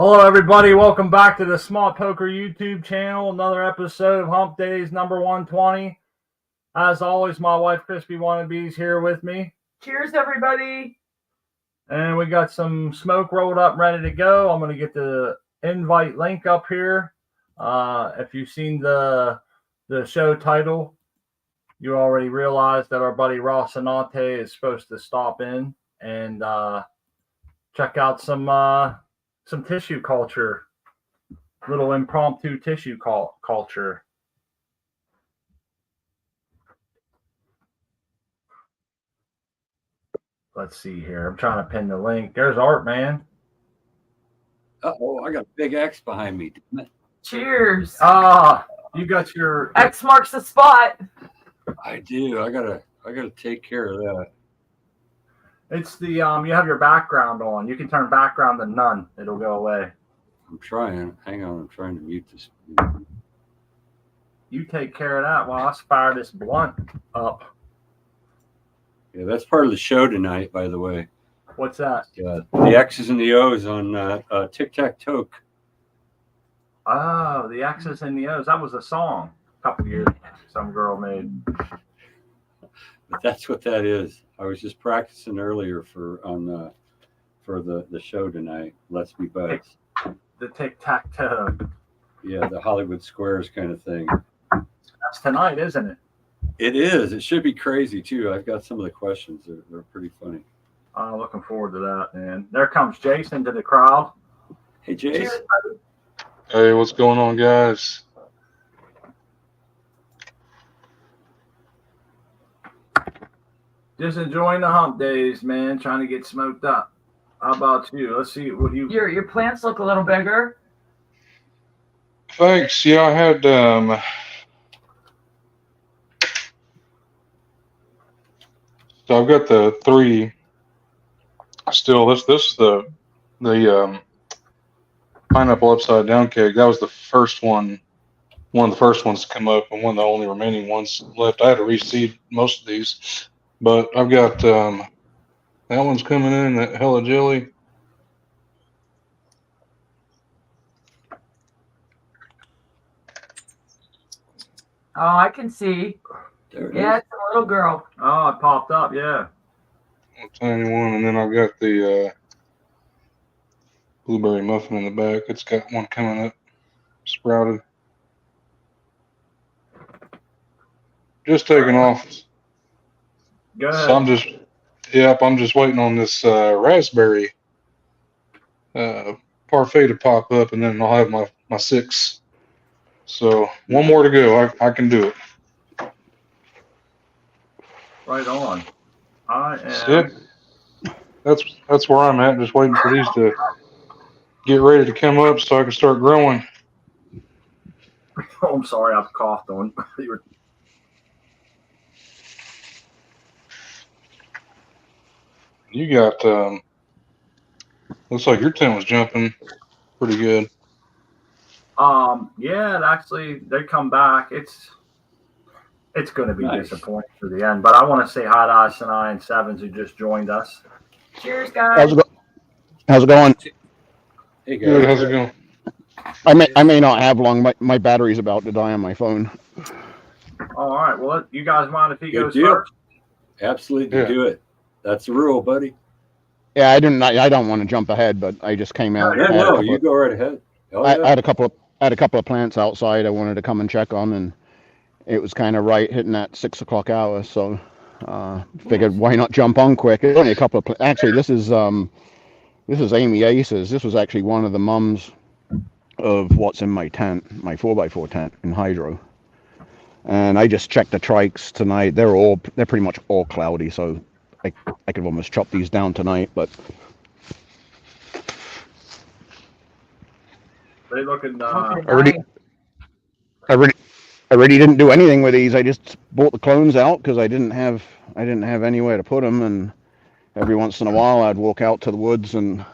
Hello, everybody. Welcome back to the Small Poker YouTube channel. Another episode of Humpdazed number 120. As always, my wife, Crispy Wannabes, here with me. Cheers, everybody. And we got some smoke rolled up, ready to go. I'm going to get the invite link up here. If you've seen the show title, you already realized that our buddy Rocinante is supposed to stop in and check out some tissue culture, little impromptu tissue culture. Let's see here. I'm trying to pin the link. There's Art, man. Uh-oh, I got a big X behind me. Cheers. You got your X marks the spot. I do. I gotta take care of that. It's the you have your background on. You can turn background to none. It'll go away. I'm trying. Hang on, I'm trying to mute this. You take care of that while I fire this blunt up. Yeah, that's part of the show tonight, by the way. What's that? The X's and the O's on Tic-Tac-Toe. Oh, the X's and the O's. That was a song a couple years ago some girl made. But that's what that is. I was just practicing earlier for the show tonight. Let's Be Buds. The Tic-Tac-Toe. Yeah, the Hollywood Squares kind of thing. That's tonight, isn't it? It is. It should be crazy too. I've got some of the questions. They're pretty funny. I'm looking forward to that, man. There comes Jason to the crowd. Hey, Jason. Hey, what's going on, guys? Just enjoying the hump days, man. Trying to get smoked up. How about you? Let's see what you. Your plants look a little bigger. Thanks. Yeah, I had so I've got the three still. This is the pineapple upside down cake. That was the first one of the first ones to come up and one of the only remaining ones left. I had to reseed most of these, but I've got that one's coming in, that hella jelly. Oh, I can see. Yeah, it's a little girl. Oh, it popped up, yeah. A tiny one, and then I've got the blueberry muffin in the back. It's got one coming up, sprouted. Just taking off. Go ahead. So I'm just waiting on this raspberry parfait to pop up, and then I'll have my six. So one more to go. I can do it. Right on. That's where I'm at. Just waiting for these to get ready to come up so I can start growing. Oh, I'm sorry, I've coughed on. You got looks like your tent was jumping pretty good. Yeah, actually, they come back. It's going to be disappointing for the end, but I want to say hi to Isanai and Sevens who just joined us. Cheers, guys. How's it going? Hey, guys. Good. How's it going? I may not have long. My battery's about to die on my phone. All right. Well, you guys mind if he Good goes deal. first? Absolutely, Yeah. do it. That's the rule, buddy. Yeah, I don't want to jump ahead, but I just came out. No, you go right ahead. Oh, I had a couple of plants outside I wanted to come and check on, and it was kind of hitting that 6 o'clock hour. So figured why not jump on quick. It's only a couple of actually this is Amy Ace's. This was actually one of the mums of what's in my tent, my 4x4 tent in hydro. And I just checked the trikes tonight. They're pretty much all cloudy, so I could almost chop these down tonight, but They looking. I already didn't do anything with these. I just bought the clones out because I didn't have anywhere to put them, and every once in a while I'd walk out to the woods and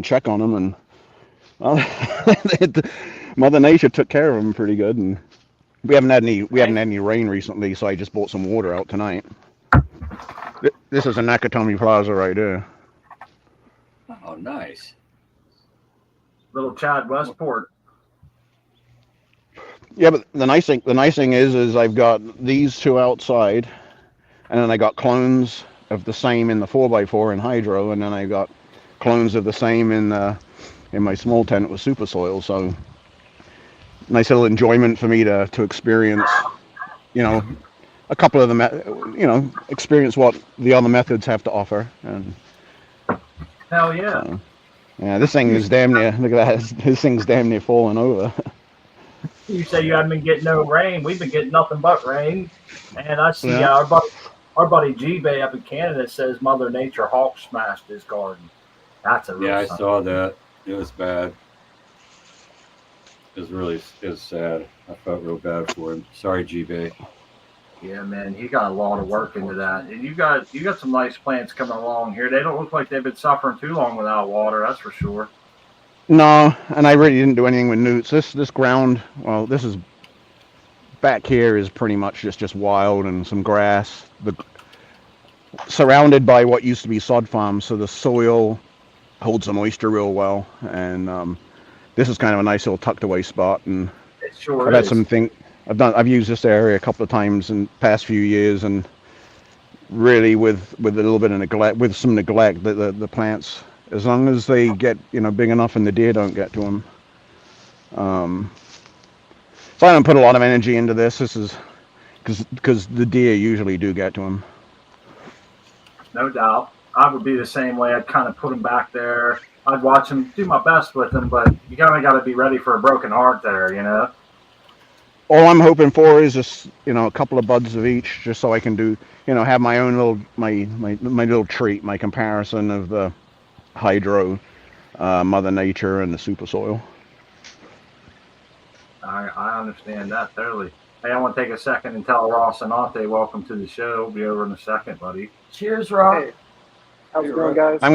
check on them, and well, Mother Nature took care of them pretty good, and we haven't had any rain recently, so I just bought some water out tonight. This is a Nakatomi Plaza right here. Oh, nice. Little Chad Westport. Yeah, but the nice thing is I've got these two outside, and then I got clones of the same in the 4x4 in hydro, and then I got clones of the same in my small tent with super soil. So nice little enjoyment for me to experience, you know, a couple of the experience what the other methods have to offer. And Hell yeah. so, yeah, this thing is damn near, look at that, this thing's damn near falling over. You say you haven't been getting no rain. We've been getting nothing but rain. And I see Yeah. our buddy G-Bay up in Canada says Mother Nature hawk smashed his garden. That's a real Yeah, I sign. saw that. It was bad. It was sad. I felt real bad for him. Sorry, G-Bay. Yeah, man, he got a lot of work into that. And you got some nice plants coming along here. They don't look like they've been suffering too long without water, that's for sure. No, and I really didn't do anything with newts. This ground, well, this is back here is pretty much just wild and some grass. Surrounded by what used to be sod farms, so the soil holds the moisture real well. And this is kind of a nice little tucked away spot. And It sure I've had is. I've used this area a couple of times in the past few years, and really with a little bit of neglect, the plants, as long as they get big enough and the deer don't get to them. So I don't put a lot of energy into this. This is because the deer usually do get to them. No doubt. I would be the same way. I'd kind of put them back there. I'd watch them, do my best with them, but you kind of got to be ready for a broken heart there, you know? All I'm hoping for is just a couple of buds of each, just so I can do have my own little my little treat, my comparison of the hydro, Mother Nature, and the super soil. I understand that thoroughly. Hey, I want to take a second and tell Rocinante welcome to the show. We'll be over in a second, buddy. Cheers, Rob. Hey, how's it going, guys? I'm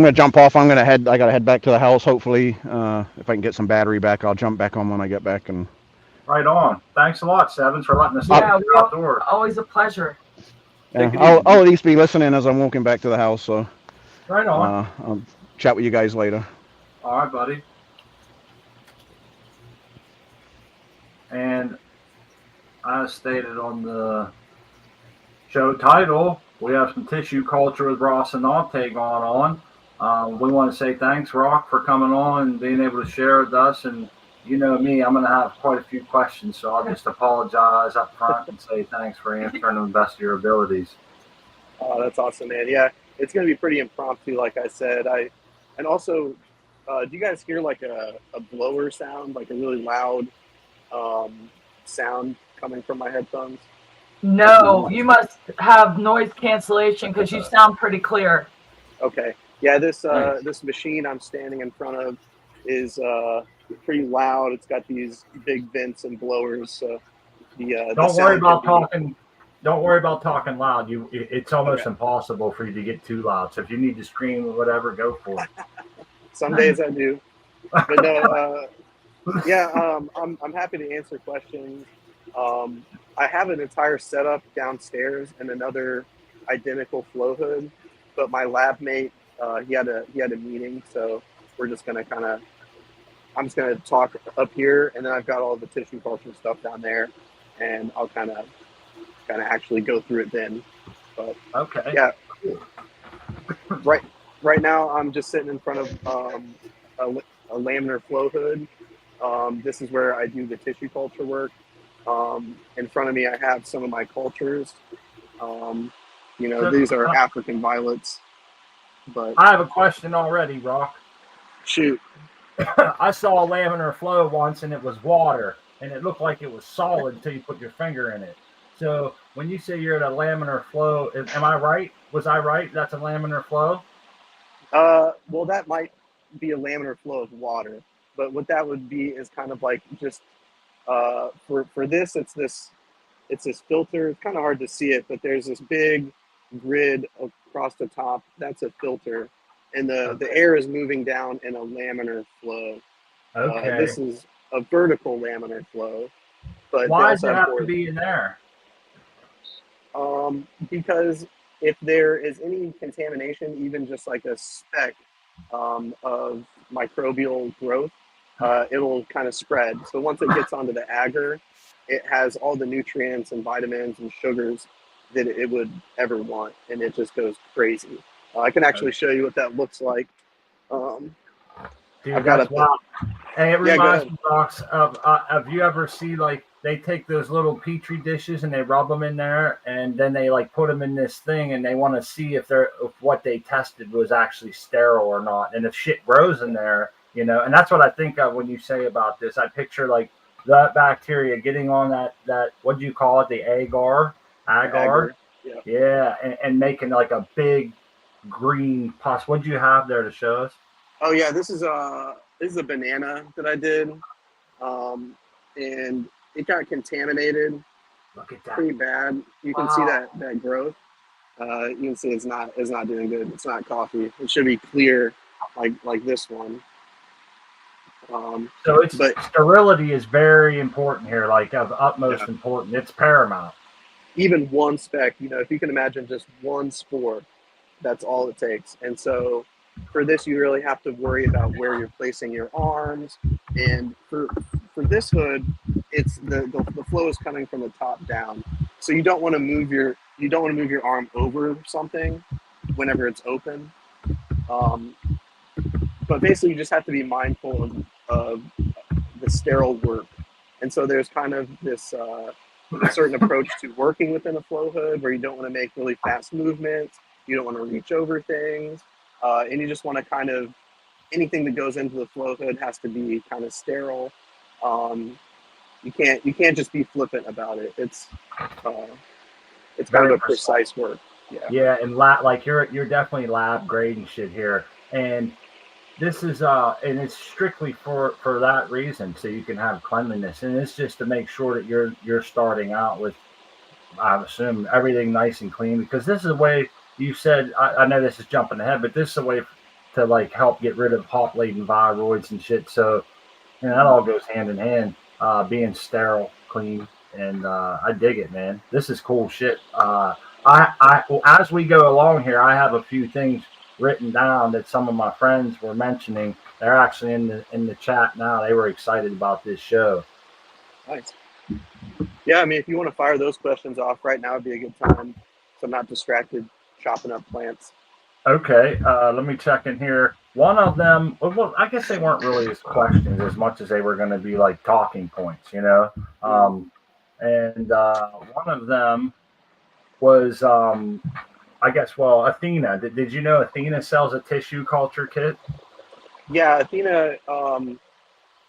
gonna jump off. I gotta head back to the house. Hopefully, if I can get some battery back, I'll jump back on when I get back. And Right on. Thanks a lot, Sevens, for letting us Yeah, get outdoors. Always a pleasure. yeah, I'll at least be listening as I'm walking back to the house. So Right on. I'll chat with you guys later. All right, buddy. And as stated on the show title, we have some tissue culture with Rocinante going on. We want to say thanks, Rock, for coming on and being able to share with us. And you know me, I'm going to have quite a few questions, so I'll just apologize up front and say thanks for answering them the best of your abilities. Oh, that's awesome, man. Yeah, it's going to be pretty impromptu, like I said. And also, do you guys hear like a blower sound, like a really loud sound coming from my headphones? No, you must have noise cancellation because you sound pretty clear. Okay. Yeah, this machine I'm standing in front of is pretty loud. It's got these big vents and blowers. So Don't worry about talking loud. It's almost impossible for you to get too loud. So if you need to scream or whatever, go for it. Some days I do, but no. I'm happy to answer questions. I have an entire setup downstairs and another identical flow hood, but my lab mate he had a meeting, so we're just gonna I'm just gonna talk up here, and then I've got all the tissue culture stuff down there, and I'll kind of actually go through it then. But okay, yeah. Right now, I'm just sitting in front of a laminar flow hood. This is where I do the tissue culture work. In front of me, I have some of my cultures. These are African violets. But I have a question already, Rock. Shoot. I saw a laminar flow once, and it was water, and it looked like it was solid until you put your finger in it. So when you say you're at a laminar flow, am I right? Was I right? That's a laminar flow? Well, that might be a laminar flow of water, but what that would be is kind of like just for this, it's this filter. It's kind of hard to see it, but there's this big grid across the top. That's a filter, and the air is moving down in a laminar flow. Okay. This is a vertical laminar flow. But why does it have to be in there? Because if there is any contamination, even just like a speck of microbial growth, it'll kind of spread. So once it gets onto the agar, it has all the nutrients and vitamins and sugars that it would ever want, and it just goes crazy. I can actually show you what that looks like. Dude, I've got that's wild. Hey, it Yeah, go reminds ahead. me, Rox, of have you ever see like they take those little petri dishes and they rub them in there, and then they like put them in this thing, and they want to see if what they tested was actually sterile or not, and if shit grows in there, you know. And that's what I think of when you say about this. I picture like that bacteria getting on that what do you call it, the agar. Agar. Yeah. Yeah, and making like a big green pus. What do you have there to show us? Oh yeah, this is a banana that I did, and it got contaminated Look at that. pretty bad. You can see that growth. You can see it's not doing good. It's not coffee. It should be clear, like this one. So But sterility is very important here, like of utmost Yeah. importance. It's paramount. even one speck, if you can imagine just one spore, that's all it takes. And so for this, you really have to worry about where you're placing your arms. And for this hood, it's the flow is coming from the top down. So you don't want to move your arm over something whenever it's open. But basically, you just have to be mindful of the sterile work. And so there's kind of this certain approach to working within a flow hood where you don't want to make really fast movements. You don't want to reach over things. And you just want to kind of, anything that goes into the flow hood has to be kind of sterile. You can't just be flippant about it. It's kind Very of a precise work. Yeah. Yeah, and like you're definitely lab grading shit here, and this is and it's strictly for that reason, so you can have cleanliness, and it's just to make sure that you're starting out with, I assume, everything nice and clean, because this is a way you said. I know this is jumping ahead, but this is a way to like help get rid of hop laden viroids and shit. So, and that all goes hand in hand. Being sterile, clean, and I dig it, man. This is cool shit. As we go along here, I have a few things written down that some of my friends were mentioning. They're actually in the chat now. They were excited about this show. Nice. Yeah, I mean, if you want to fire those questions off right now, would be a good time. So I'm not distracted chopping up plants. Okay, let me check in here. One of them, well, I guess they weren't really as questions as much as they were going to be like talking points, you know. And one of them was, I guess, well, Athena. Did you know Athena sells a tissue culture kit? Yeah, Athena,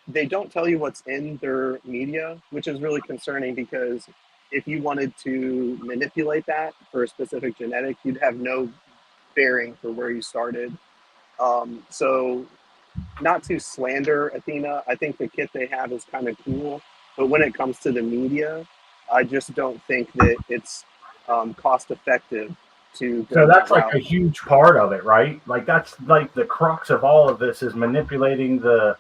they don't tell you what's in their media, which is really concerning because if you wanted to manipulate that for a specific genetic, you'd have no bearing for where you started. So not to slander Athena, I think the kit they have is kind of cool, but when it comes to the media, I just don't think that it's cost effective to go So that's that like route. a huge part of it, right? Like that's like the crux of all of this is manipulating the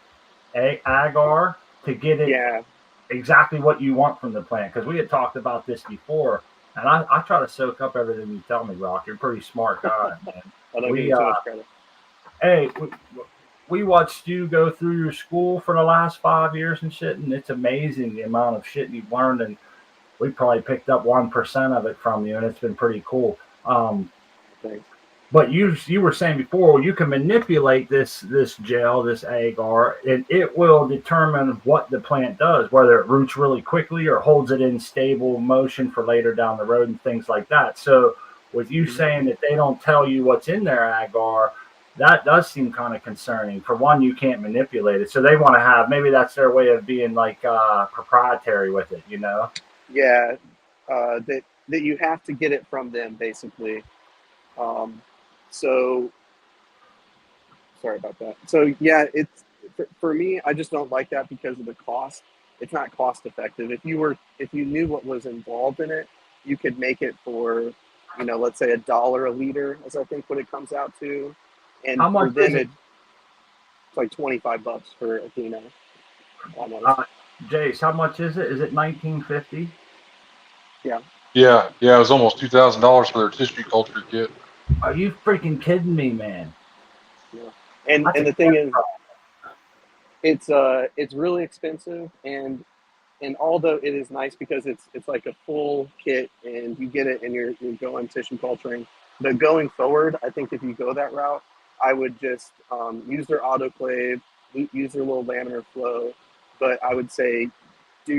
agar to get it Yeah, exactly what you want from the plant. Because we had talked about this before, and I try to soak up everything you tell me, Rock. You're a pretty smart guy, man. I don't give you too much credit. Hey, we watched you go through your school for the last 5 years and shit, and it's amazing the amount of shit you've learned, and we probably picked up 1% of it from you, and it's been pretty cool. Thanks. But you were saying before, you can manipulate this gel, this agar, and it will determine what the plant does, whether it roots really quickly or holds it in stable motion for later down the road and things like that. So with you saying that they don't tell you what's in their agar, that does seem kind of concerning. For one, you can't manipulate it. So they want to have, maybe that's their way of being like proprietary with it, you know? Yeah, that you have to get it from them, basically. So sorry about that. So yeah, it's for me, I just don't like that because of the cost. It's not cost effective. If you knew what was involved in it, you could make it for, let's say $1 a liter, as I think what it comes out to. And How much for them, is it? it's like $25 for Athena. Almost. Jace, how much is it? Is it $19.50? Yeah. Yeah, it was almost $2,000 for their tissue culture kit. Are you freaking kidding me, man? Yeah. And That's the thing is, it's really expensive, and although it is nice because it's like a full kit and you get it and you're going tissue culturing. But going forward, I think if you go that route, I would just use their autoclave, use their little laminar flow. But I would say do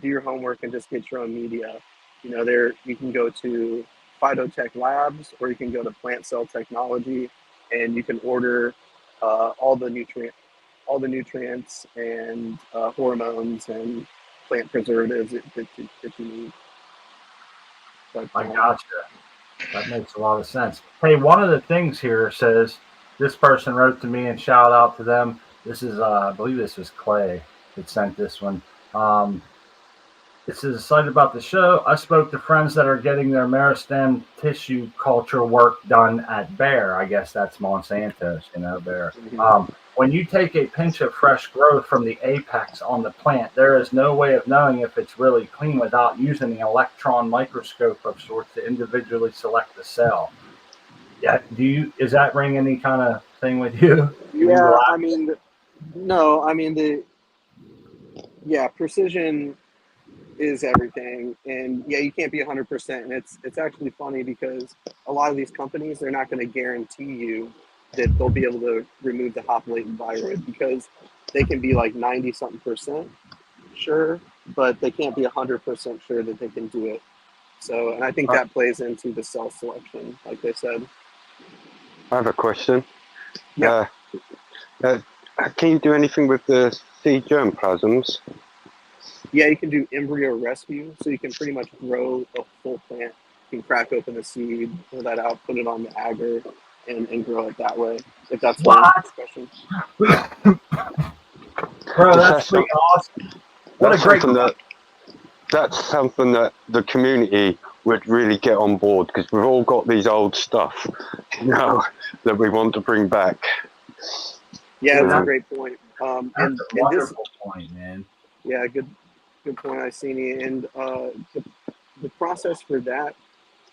your homework and just get your own media. You know, there you can go to Phytotech Labs or you can go to Plant Cell Technology, and you can order all the nutrients and hormones and plant preservatives that you need. But, I gotcha. That makes a lot of sense. Hey, one of the things here says this person wrote to me, and shout out to them. This is, I believe this was Clay that sent this one. This is a site about the show. I spoke to friends that are getting their meristem tissue culture work done at Bayer. I guess that's Monsanto's, Bayer. Mm-hmm. When you take a pinch of fresh growth from the apex on the plant, there is no way of knowing if it's really clean without using an electron microscope of sorts to individually select the cell. Yeah, is that ring any kind of thing with you? Yeah, precision is everything, and yeah, you can't be 100%. And it's actually funny because a lot of these companies, they're not going to guarantee you that they'll be able to remove the hop latent viroid, because they can be like 90-something% sure, but they can't be 100% sure that they can do it. So, and I think that plays into the cell selection, like they said. I have a question. Yeah. Can you do anything with the seed germplasms? Yeah, you can do embryo rescue, so you can pretty much grow a full plant. You can crack open the seed, pull that out, put it on the agar, and grow it that way. If that's the question. Bro, that's pretty awesome. What a great that's something that the community would really get on board, because we've all got these old stuff, that we want to bring back. Yeah, that's a great point. That's a wonderful point, man. Yeah, good point, Iceni. And the process for that,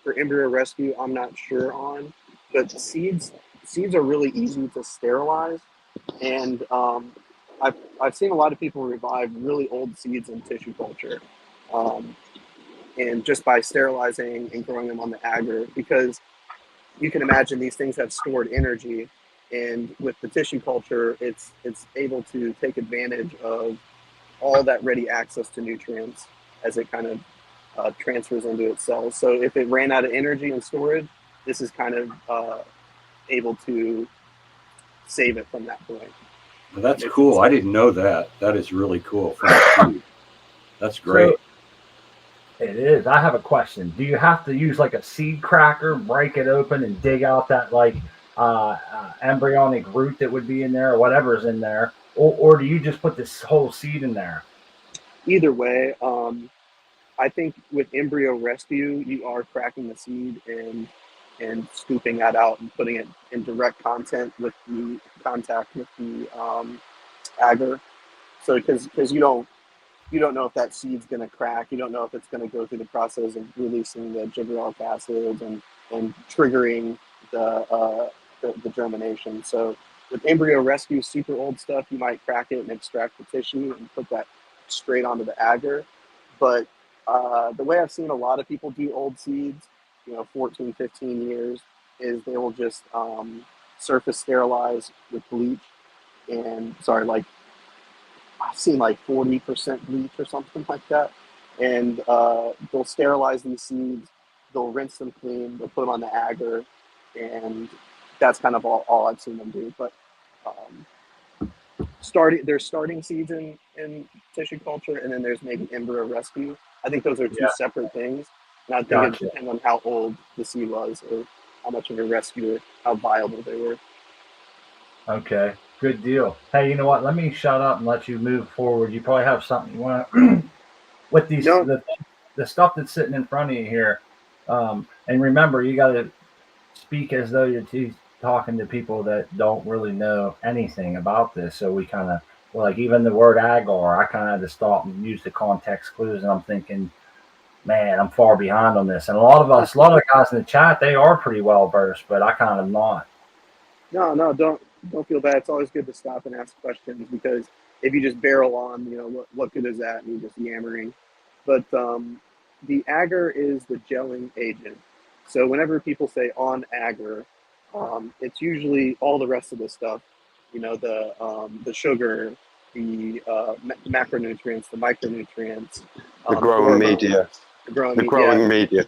for embryo rescue, I'm not sure on, but seeds are really easy to sterilize, and I've seen a lot of people revive really old seeds in tissue culture, and just by sterilizing and growing them on the agar, because you can imagine these things have stored energy, and with the tissue culture, it's able to take advantage of all that ready access to nutrients as it kind of transfers into its cells. So if it ran out of energy and storage, this is kind of able to save it from that point. Well, that's cool. I didn't know that. That is really cool. That's great. So, it is. I have a question. Do you have to use like a seed cracker, break it open, and dig out that like embryonic root that would be in there, or whatever's in there, or do you just put this whole seed in there? Either way, I think with embryo rescue, you are cracking the seed and scooping that out and putting it in direct contact with the agar. So because you don't know if that seed's going to crack, you don't know if it's going to go through the process of releasing the gibberellic acids and triggering the germination. So with embryo rescue, super old stuff, you might crack it and extract the tissue and put that straight onto the agar. But the way I've seen a lot of people do old seeds, 14, 15 years, is they will just surface sterilize with bleach. And I've seen like 40% bleach or something like that. And they'll sterilize these seeds, they'll rinse them clean, they'll put them on the agar, and that's kind of all I've seen them do. But there's starting seeds in tissue culture, and then there's maybe embryo rescue. I think those are two separate things. And I think it depends on how old the seed was or how much of a rescue, how viable they were. Okay, good deal. Hey, you know what? Let me shut up and let you move forward. You probably have something you want to with these the stuff that's sitting in front of you here. And remember, you got to speak as though you're talking to people that don't really know anything about this. So we kind of, like, even the word agar, I kind of had to stop and use the context clues, and I'm thinking, man, I'm far behind on this. And a lot of the guys in the chat, they are pretty well versed, but I kind of not. No, don't feel bad. It's always good to stop and ask questions, because if you just barrel on, what good is that? And you're just yammering. But the agar is the gelling agent. So whenever people say on agar, it's usually all the rest of the stuff. The sugar, the macronutrients, the micronutrients, The the growing hormones, media. the growing The media. growing media.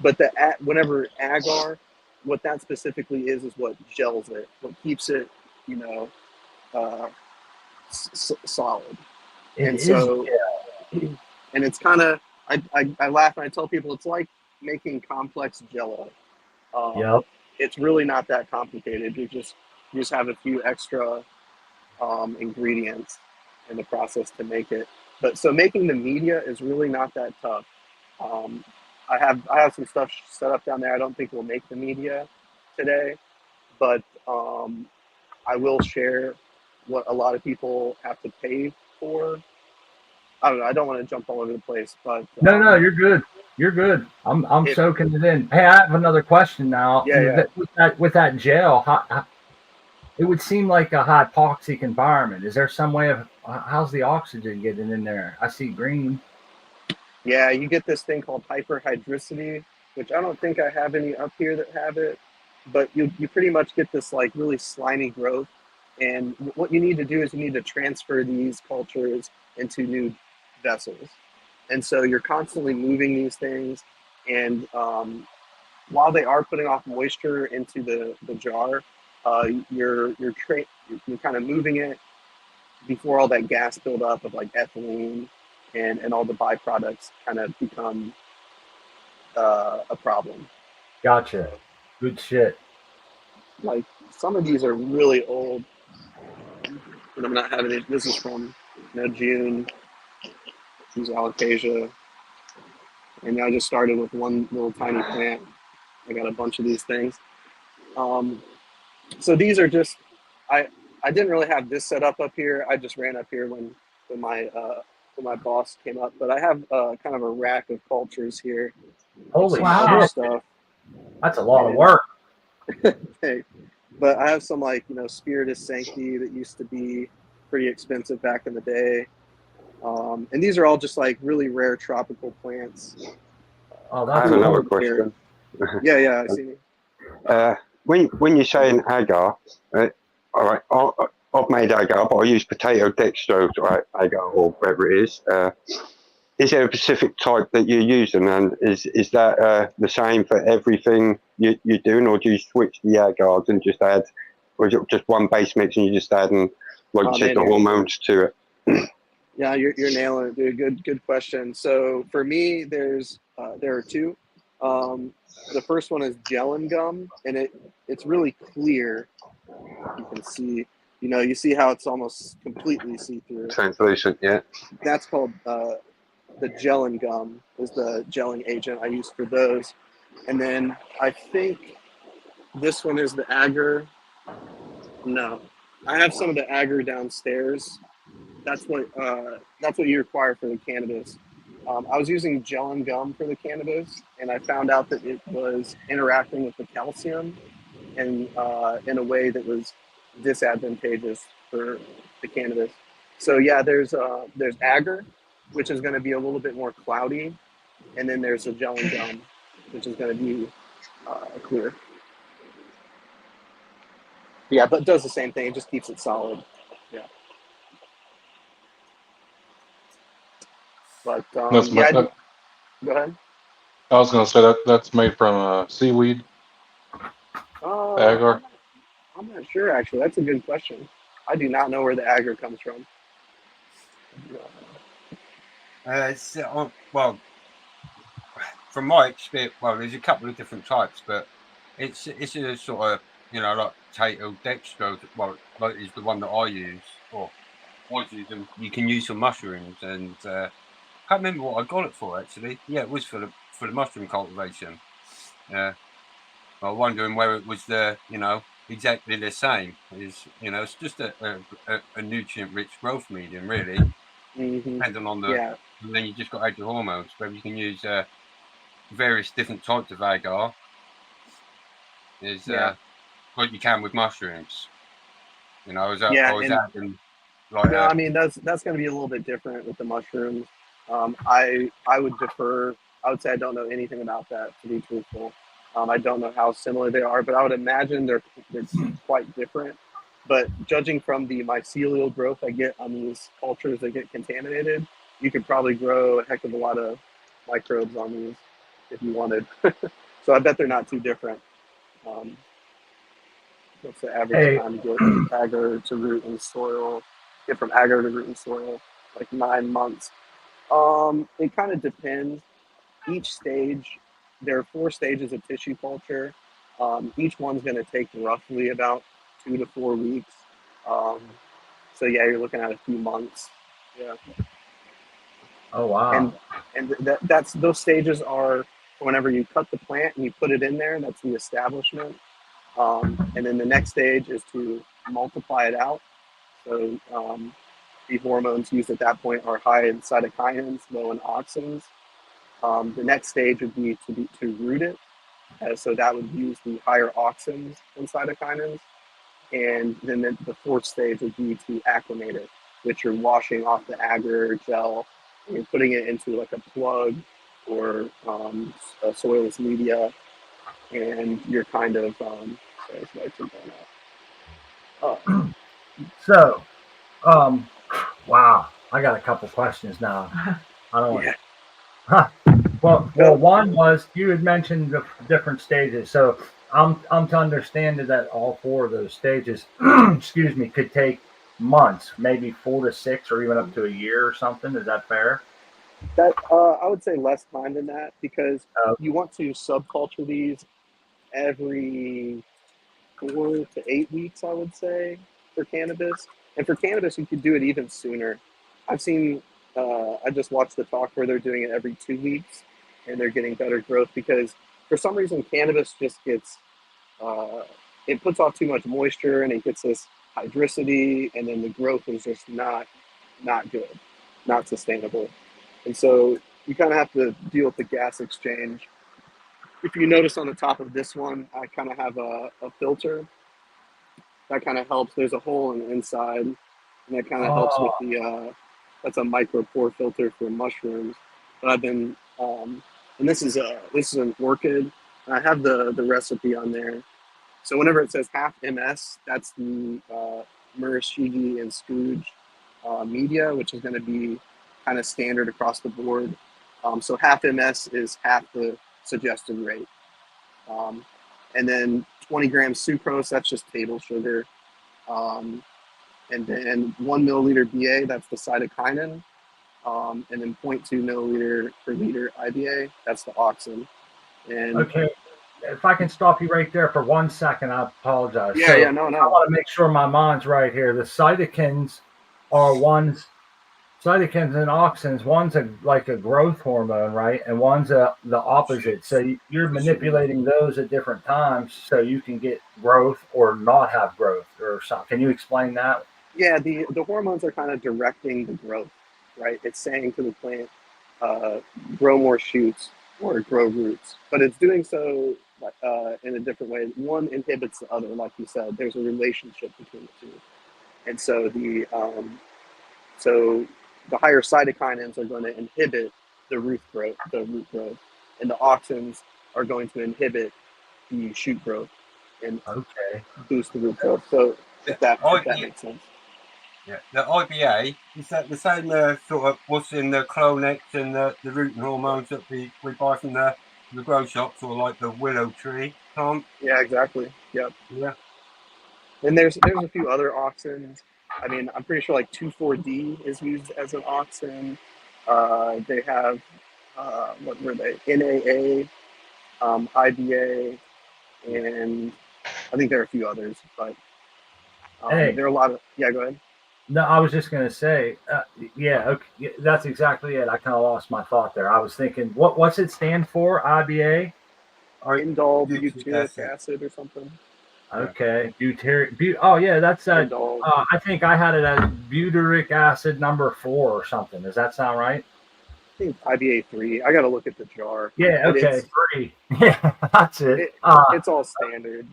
But whenever agar, what that specifically is what gels it, what keeps it, solid. It And is, so, yeah. and it's kind of, I laugh and I tell people it's like making complex Jello. Yep. It's really not that complicated. You just have a few extra ingredients in the process to make it. But so making the media is really not that tough. I have some stuff set up down there. I don't think we'll make the media today, but I will share what a lot of people have to pay for. I don't know. I don't want to jump all over the place, but No, you're good. You're good. I'm if, soaking it in. Hey, I have another question now. Yeah. With that gel, it would seem like a hypoxic environment. Is there some way of how's the oxygen getting in there? I see green. Yeah, you get this thing called hyperhydricity, which I don't think I have any up here that have it, but you pretty much get this like really slimy growth. And what you need to do is you need to transfer these cultures into new vessels. And so you're constantly moving these things. And while they are putting off moisture into the jar, you're kind of moving it before all that gas buildup of like ethylene and all the byproducts kind of become a problem. Gotcha. Good shit. Like some of these are really old, and I'm not having it. This is from June. These alocasia, and I just started with one little tiny plant. I got a bunch of these things. So these are just I didn't really have this set up here. I just ran up here when my boss came up. But I have kind of a rack of cultures here. Holy Wow. shit. Stuff. That's a lot of work. Hey, but I have some Spiritus Sancti that used to be pretty expensive back in the day. And these are all just like really rare tropical plants. Oh, I that's have another cool. question. Yeah, I see. When you say an agar, all right, I've made agar, but I use potato dextrose, right, agar or whatever it is. Is there a specific type that you're using, and is that the same for everything you're doing, or do you switch the agars and just add, or is it just one base mix and you just adding, like you said, the hormones to it? Yeah, you're nailing it, dude. Good question. So for me, there are two. The first one is gel and gum, and it's really clear. You can see, you see how it's almost completely see-through. Translucent, yeah. That's called the gel and gum is the gelling agent I use for those. And then I think this one is the agar. No, I have some of the agar downstairs. That's what you require for the cannabis. I was using gel and gum for the cannabis, and I found out that it was interacting with the calcium in a way that was disadvantageous for the cannabis. So yeah, there's agar, which is going to be a little bit more cloudy, and then there's a gel and gum, which is going to be clear. Yeah, but it does the same thing. It just keeps it solid. Yeah. But go ahead. I was going to say that's made from seaweed. Agar. I'm not sure actually. That's a good question. I do not know where the agar comes from. Well, from my experience, there's a couple of different types, but it's a sort of like potato dextrose. Well, like is the one that I use, or was using. You can use for mushrooms, and I can't remember what I got it for actually. Yeah, it was for the mushroom cultivation. I was wondering whether it was exactly the same. It's just a nutrient-rich growth medium, really. Mm-hmm. Depending on the, and then you just got to add your hormones. Whether you can use various different types of agar, like you can with mushrooms. You know, Yeah, I was and adding like no, I mean that's going to be a little bit different with the mushrooms. I would defer. I would say I don't know anything about that, to be truthful. I don't know how similar they are, but I would imagine it's quite different. But judging from the mycelial growth I get on these cultures that get contaminated, you could probably grow a heck of a lot of microbes on these if you wanted. So I bet they're not too different. What's the average Hey, time to get agar to root in soil? Get from agar to root in soil, like 9 months. It kind of depends. Each stage, there are 4 stages of tissue culture. Each one's going to take roughly about 2 to 4 weeks. So yeah, you're looking at a few months. Yeah, oh wow. and that's those stages are whenever you cut the plant and you put it in there. That's the establishment. And then the next stage is to multiply it out. So the hormones used at that point are high in cytokinins, low in auxins. The next stage would be to root it. So that would use the higher auxins and cytokinins. And then the 4th stage would be to acclimate it, which you're washing off the agar gel and you're putting it into like a plug or a soilless media, and you're kind of sorry, this lights are going out. So, wow, I got a couple questions now. I don't want. Yeah. Huh. Well, one was you had mentioned the different stages. So I'm to understand that all 4 of those stages, excuse me, could take months, maybe 4 to 6, or even up to a year or something. Is that fair? That I would say less time than that, because Oh. you want to subculture these every 4 to 8 weeks, I would say, for cannabis. And for cannabis, you could do it even sooner. I've seen, I just watched the talk where they're doing it every 2 weeks, and they're getting better growth because for some reason cannabis just gets, it puts off too much moisture and it gets this hydricity, and then the growth is just not good, not sustainable. And so you kind of have to deal with the gas exchange. If you notice on the top of this one, I kind of have a filter that kind of helps. There's a hole in the inside, and that kind of helps with the. That's a micro pore filter for mushrooms. But I've been, and this is an orchid. And I have the recipe on there. So whenever it says half MS, that's the Murashige and Scrooge media, which is going to be kind of standard across the board. So half MS is half the suggested rate. And then 20 grams sucrose, that's just table sugar. And then 1 milliliter BA, that's the cytokinin. And then 0.2 milliliter per liter IBA, that's the auxin. And Okay. If I can stop you right there for 1 second, I apologize. Yeah, no. I want to make sure my mind's right here. The cytokines are cytokines and auxins. One's like a growth hormone, right? And one's the opposite. So you're manipulating those at different times so you can get growth or not have growth or something. Can you explain that? Yeah, the hormones are kind of directing the growth, right? It's saying to the plant, grow more shoots or grow roots, but it's doing so in a different way. One inhibits the other, like you said. There's a relationship between the two, and so the higher cytokinins are going to inhibit the root growth, and the auxins are going to inhibit the shoot growth and boost the root growth. So if that makes sense. Yeah, the IBA, is that the same sort of what's in the Clonex and the rooting hormones that we buy from the grow shops, or like the willow tree plant? Yeah, exactly. Yep. Yeah. And there's a few other auxins. I mean, I'm pretty sure like 2,4-D is used as an auxin. They have, what were they? NAA, IBA, and I think there are a few others, but there are a lot of, yeah, go ahead. No, I was just going to say, okay, that's exactly it. I kind of lost my thought there. I was thinking, what's it stand for, IBA? Indole butyric acid or something. Okay, oh yeah, that's I think I had it as butyric acid number 4 or something. Does that sound right? I think IBA 3. I got to look at the jar. Yeah, okay, 3. Yeah, that's it. It's all standard.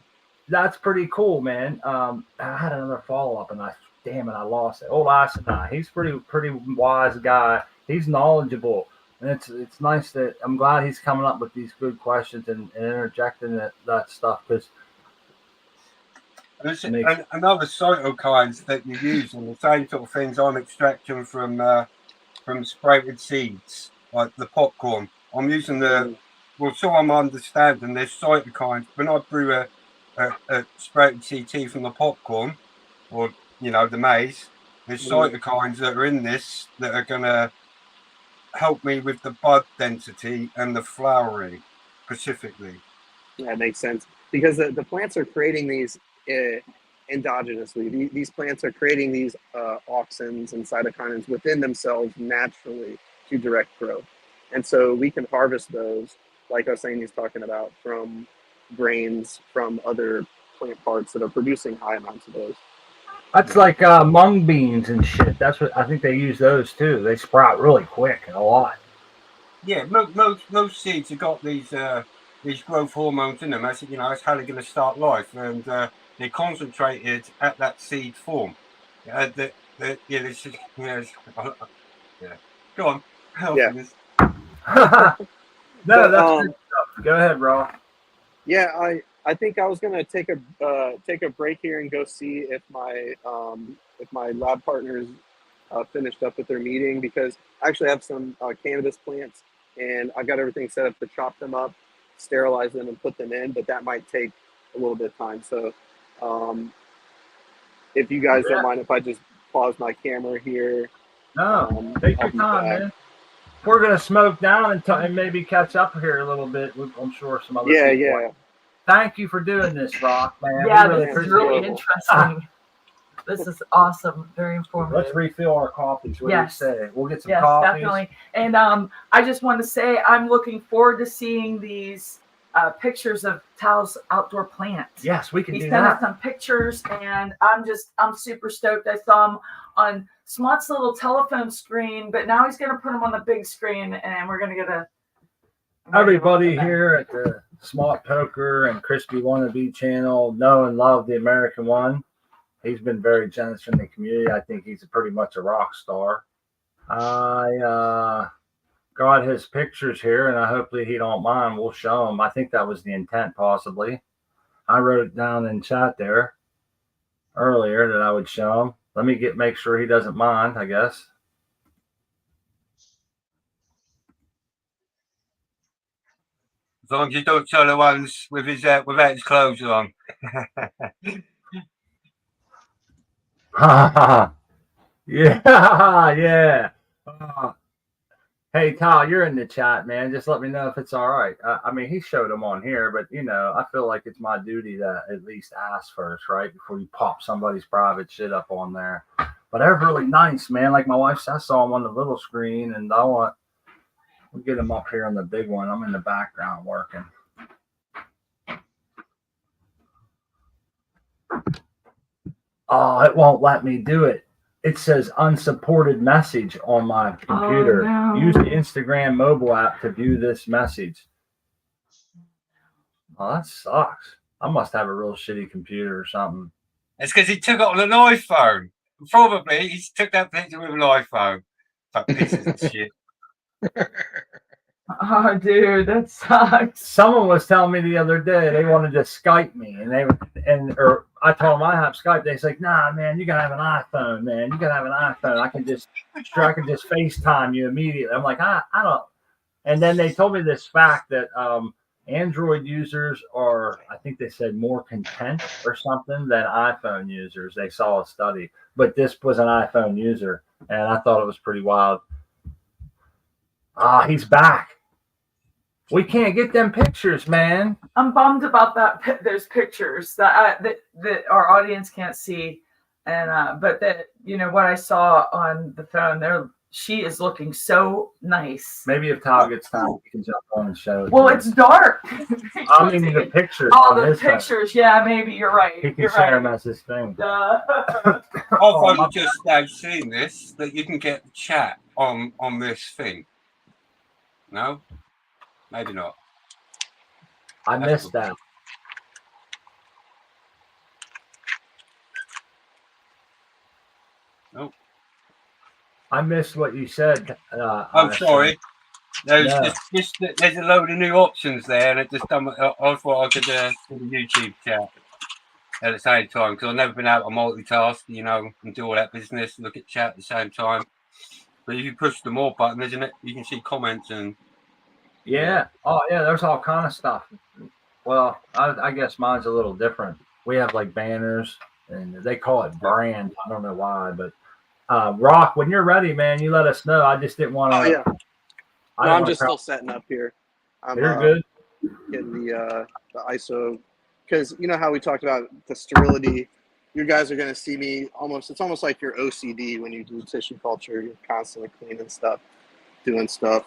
that's pretty cool, man. I had another follow up, and I lost it. Old Asinai, he's pretty wise guy. He's knowledgeable, and it's nice that I'm glad he's coming up with these good questions and interjecting that stuff because. And another cytokines that you use and the same sort of things I'm extracting from sprouted seeds, like the popcorn. I'm using so I'm understanding there's cytokines. When I brew a sprouted CT from the popcorn, or the maize, there's cytokines that are in this that are going to help me with the bud density and the flowering specifically. That makes sense because the plants are creating these endogenously. These plants are creating these auxins and cytokinins within themselves naturally to direct growth. And so we can harvest those, like Hosseini's talking about, from grains, from other plant parts that are producing high amounts of those. That's like mung beans and shit. That's what I think they use those too. They sprout really quick and a lot. Yeah, most seeds have got these growth hormones in them. That's that's how they're going to start life, and they're concentrated at that seed form. Yeah. Go on. Yeah. No, that's good stuff. Go ahead, Rob. Yeah, I think I was gonna take a break here and go see if my lab partners finished up with their meeting because I actually have some cannabis plants and I've got everything set up to chop them up, sterilize them, and put them in. But that might take a little bit of time. So, if you guys don't mind, if I just pause my camera here. No, take your time, man. We're gonna smoke down and maybe catch up here a little bit. I'm sure some other people. Yeah. Thank you for doing this, Rock, man. Yeah, this is really interesting. This is awesome. Very informative. Let's refill our coffees. What do you say? We'll get some coffees. Yes, definitely. And I just want to say I'm looking forward to seeing these pictures of Tao's outdoor plants. Yes, we can do that. He sent us some pictures, and I'm super stoked. I saw him on Smott's little telephone screen, but now he's going to put them on the big screen, and we're going to get everybody here at the Smart Poker and Crispy Wannabe channel know and love the American One. He's been very generous in the community. I think he's pretty much a rock star. I got his pictures here, and hopefully he don't mind. We'll show him. I think that was the intent, possibly. I wrote it down in chat there earlier that I would show him. Let me make sure he doesn't mind, I guess. As long as you don't show the ones with without his clothes on. Yeah. Hey, Tal, you're in the chat, man. Just let me know if it's all right. I mean, he showed them on here, but, I feel like it's my duty to at least ask first, right? Before you pop somebody's private shit up on there. But they're really nice, man. Like my wife said, I saw them on the little screen, and we'll get them up here on the big one. I'm in the background working. Oh, it won't let me do it. It says unsupported message on my computer. Oh, no. Use the Instagram mobile app to view this message. Oh, that sucks. I must have a real shitty computer or something. It's because he took it on an iPhone. Probably he took that picture with an iPhone. That pieces of shit. Oh, dude, that sucks. Someone was telling me the other day they wanted to Skype me, or I told them I have Skype. They say, "Nah, man, you gotta have an iPhone, man. You gotta have an iPhone. I can just FaceTime you immediately." I'm like, I don't. And then they told me this fact that Android users are, I think they said, more content or something than iPhone users. They saw a study, but this was an iPhone user, and I thought it was pretty wild. He's back. We can't get them pictures, man. I'm bummed about that. There's pictures that our audience can't see, and but that what I saw on the phone. She is looking so nice. Maybe if Tal gets time, we can jump on and show it. Well, it's dark. I mean the pictures. Oh, the pictures. Phone. Yeah, maybe you're right. He can share them as his thing. I've only just now seen this that you can get chat on this thing. No, maybe not. I missed that. I missed what you said. I'm sorry. There's No. there's a load of new options there, and it just I thought I could do a YouTube chat at the same time because I've never been able to multitask, you know, and do all that business, look at chat at the same time. But if you push the more button, isn't it? You can see comments and Yeah. Oh, yeah. There's all kind of stuff. Well, I guess mine's a little different. We have like banners, and they call it brand. I don't know why, but Rock, when you're ready, man, you let us know. I just didn't want to. Oh yeah. No, I'm just still still setting up here. I'm You're good. getting the ISO because you know how we talked about the sterility. You guys are going to see me almost. It's almost like your OCD when you do tissue culture. You're constantly cleaning stuff, doing stuff,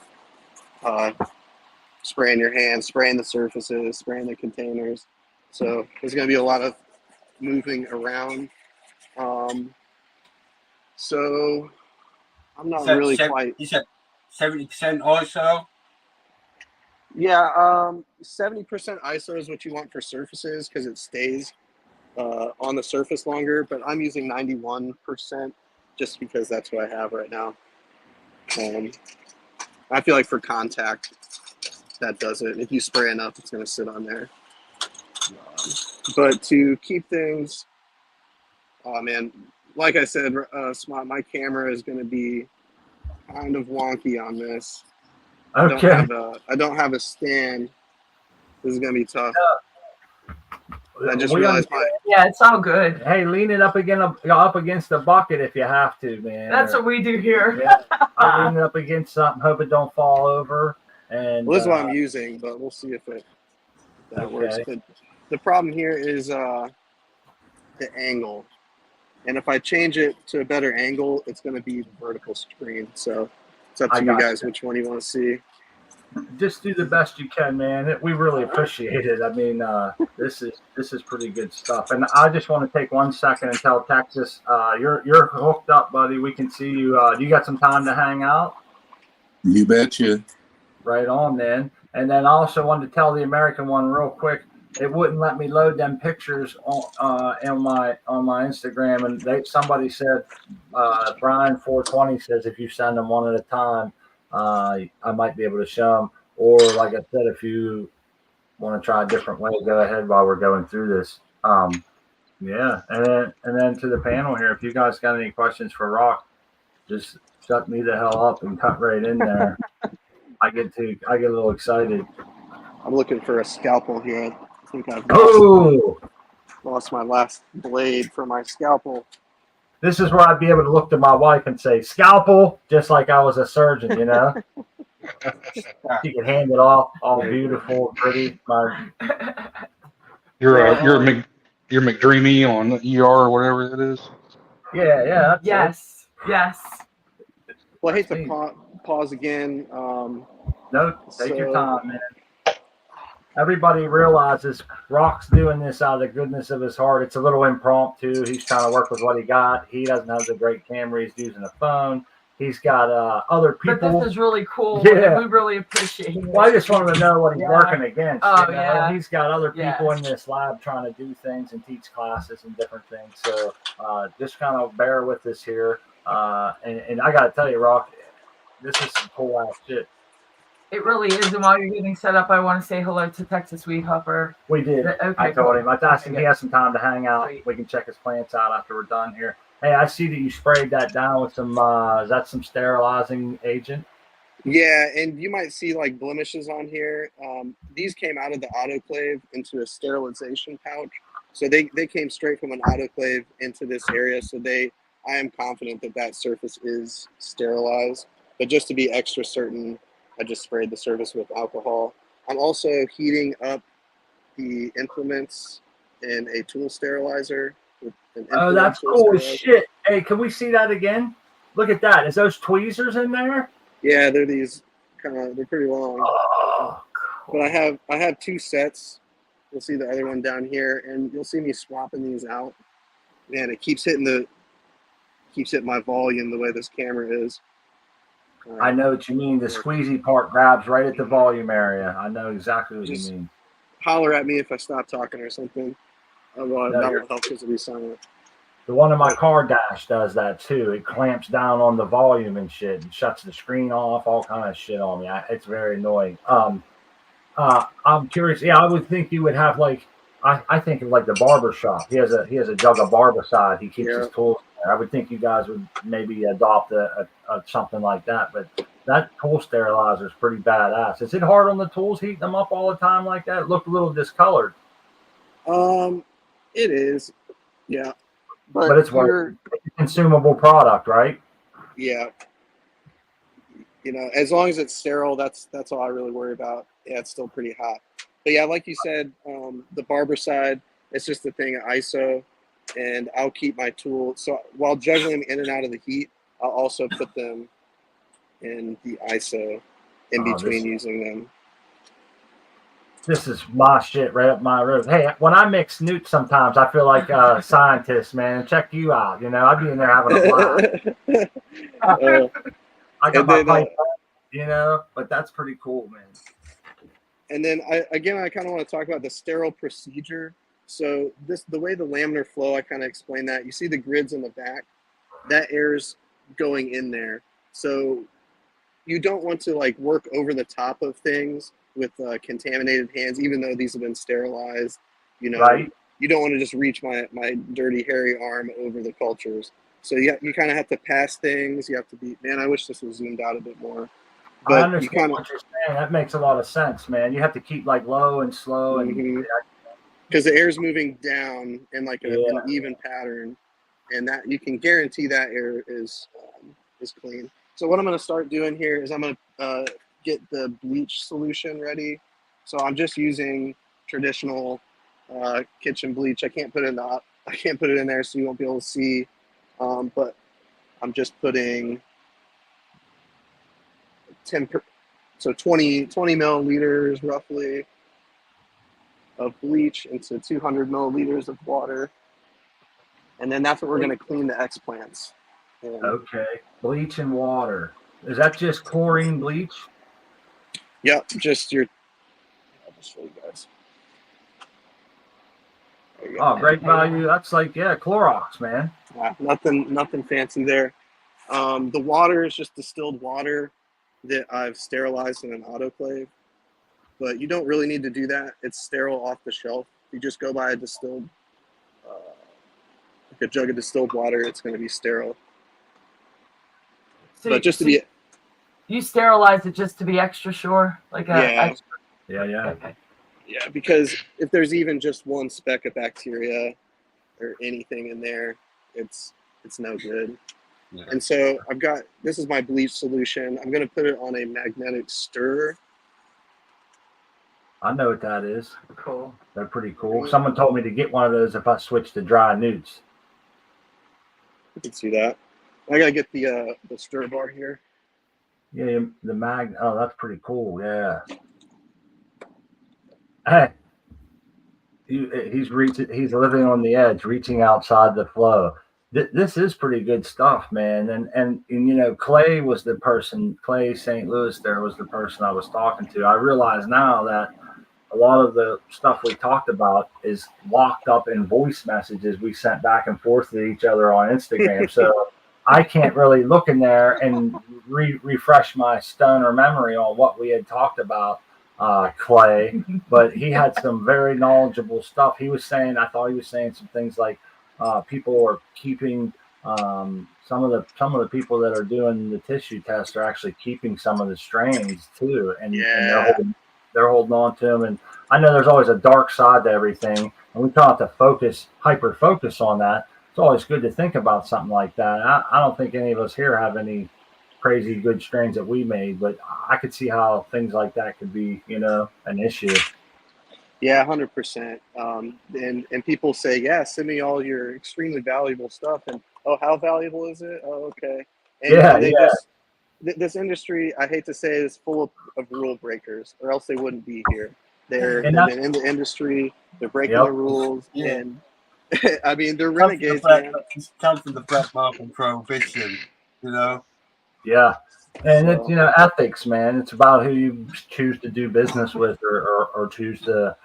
spraying your hands, spraying the surfaces, spraying the containers. So there's going to be a lot of moving around. So I'm not really quite. You said 70% ISO. Yeah, 70% ISO is what you want for surfaces because it stays on the surface longer. But I'm using 91% just because that's what I have right now. I feel like for contact, that does it. If you spray enough, it's going to sit on there. But to keep things, oh man, like I said, my camera is going to be kind of wonky on this. Okay. I don't have a stand. This is going to be tough. I just realized Yeah, it's all good. Hey, lean it up against the bucket if you have to, man. That's what we do here. Yeah, I lean it up against something, hope it don't fall over. And well, this is what I'm using, but we'll see if that works. But the problem here is the angle. And if I change it to a better angle, it's going to be the vertical screen. So it's up to you guys which one you want to see. Just do the best you can, man. We really appreciate it. I mean, this is pretty good stuff. And I just want to take 1 second and tell Texas, you're hooked up, buddy. We can see you. Do you got some time to hang out? You betcha. Right on, man. And then I also wanted to tell the American one real quick. It wouldn't let me load them pictures on my Instagram, and somebody said Brian420 says if you send them one at a time, I might be able to show them. Or like I said, if you want to try a different way, go ahead while we're going through this. Yeah, and then to the panel here, if you guys got any questions for Rock, just shut me the hell up and cut right in there. I get a little excited. I'm looking for a scalpel here. I think I've lost my last blade for my scalpel. This is where I'd be able to look to my wife and say, scalpel, just like I was a surgeon, you know? She could hand it off, all beautiful, pretty. You're McDreamy on ER or whatever it is. Yeah. Yes. Well, I hate to pause again. No, take your time, man. Everybody realizes Rock's doing this out of the goodness of his heart. It's a little impromptu. He's trying to work with what he got. He doesn't have the great camera. He's using a phone. He's got other people. But this is really cool. Yeah. We really appreciate it. Well, I just wanted to know what he's working against. Oh, yeah. He's got other people in this lab trying to do things and teach classes and different things. So just kind of bear with us here. And I got to tell you, Rock, this is some cool ass shit. It really is. And while you're getting set up, I want to say hello to Texas Weedhopper. We did. Okay, I told him. I asked him he has some time to hang out. Great. We can check his plants out after we're done here. Hey, I see that you sprayed that down with some, is that some sterilizing agent? Yeah, and you might see like blemishes on here. These came out of the autoclave into a sterilization pouch. So they came straight from an autoclave into this area. So I am confident that surface is sterilized. But just to be extra certain, I just sprayed the surface with alcohol. I'm also heating up the implements in a tool sterilizer. Oh, that's cool as shit. Hey, can we see that again? Look at that. Is those tweezers in there? Yeah, they're these they're pretty long. Oh, cool. But I have 2 sets. You'll see the other one down here, and you'll see me swapping these out. Man, it keeps hitting my volume the way this camera is. I know what you mean. The squeezy part grabs right at the volume area. I know exactly what you mean. Holler at me if I stop talking or something. That will help because it'll be silent. The one in my car dash does that too. It clamps down on the volume and shit and shuts the screen off, all kind of shit on me. It's very annoying. I'm curious. Yeah, I would think you would have like, I think of like the barber shop. He has a jug of barbicide. He keeps his tools there. I would think you guys would maybe adopt a something like that. But that tool sterilizer is pretty badass. Is it hard on the tools, heating them up all the time like that? It looked a little discolored. It is, yeah. But it's a consumable product, right? Yeah. You know, as long as it's sterile, that's all I really worry about. Yeah, it's still pretty hot. But yeah, like you said, the barber side, it's just a thing of ISO, and I'll keep my tool. So while juggling in and out of the heat, I'll also put them in the ISO in between using them. This is my shit right up my road. Hey, when I mix newts, sometimes I feel like a scientist, man. Check you out. You know, I'd be in there having a blast. I got my pipe, you know, but that's pretty cool, man. And then I kind of want to talk about the sterile procedure. So the way the laminar flow, I kind of explained that. You see the grids in the back, that air's going in there. So you don't want to like work over the top of things with contaminated hands, even though these have been sterilized. You know, right. You don't want to just reach my dirty, hairy arm over the cultures. So you kind of have to pass things. You have to be, man, I wish this was zoomed out a bit more. But I understand what you're saying. That makes a lot of sense, man. You have to keep like low and slow. Because the air's moving down in like an even pattern. And that you can guarantee that air is clean. So what I'm going to start doing here is I'm going to get the bleach solution ready. So I'm just using traditional kitchen bleach. I can't put it in there, so you won't be able to see. But I'm just putting 20 milliliters roughly of bleach into 200 milliliters of water, and then that's what we're going to clean the X plants. Okay, bleach and water. Is that just chlorine bleach? Yep, I'll just show you guys. Oh, great value. That's like, Clorox, man. Nothing fancy there. The water is just distilled water that I've sterilized in an autoclave, but you don't really need to do that. It's sterile off the shelf. You just go buy a distilled, like a jug of distilled water, it's going to be sterile. So but just to be, you sterilize it just to be extra sure, like extra. Yeah. Okay. Yeah, because if there's even just one speck of bacteria or anything in there, it's no good. Yeah. And so this is my bleach solution. I'm going to put it on a magnetic stirrer. I know what that is. Cool. They're pretty cool. Someone told me to get one of those if I switch to dry newts. You can see that. I got to get the stir bar here. Yeah, the mag. Oh, that's pretty cool. Yeah. Hey, he's living on the edge, reaching outside the flow. This is pretty good stuff, man. And you know, Clay St. Louis there was the person I was talking to. I realize now that a lot of the stuff we talked about is locked up in voice messages we sent back and forth to each other on Instagram. So I can't really look in there and refresh my stoner memory on what we had talked about, Clay. But he had some very knowledgeable stuff. I thought he was saying some things like, people are keeping some of the people that are doing the tissue test are actually keeping some of the strains too, and they're holding on to them. And I know there's always a dark side to everything, and we don't have to hyper focus on that. It's always good to think about something like that. I don't think any of us here have any crazy good strains that we made, but I could see how things like that could be, an issue. Yeah, 100%. And people say, send me all your extremely valuable stuff. And, how valuable is it? Oh, okay. And this industry, I hate to say it, is full of rule breakers, or else they wouldn't be here. They've been in the industry, they're breaking the rules, and I mean, they're renegades, man. It's come from the black market prohibition, Yeah. And it's, ethics, man. It's about who you choose to do business with or choose to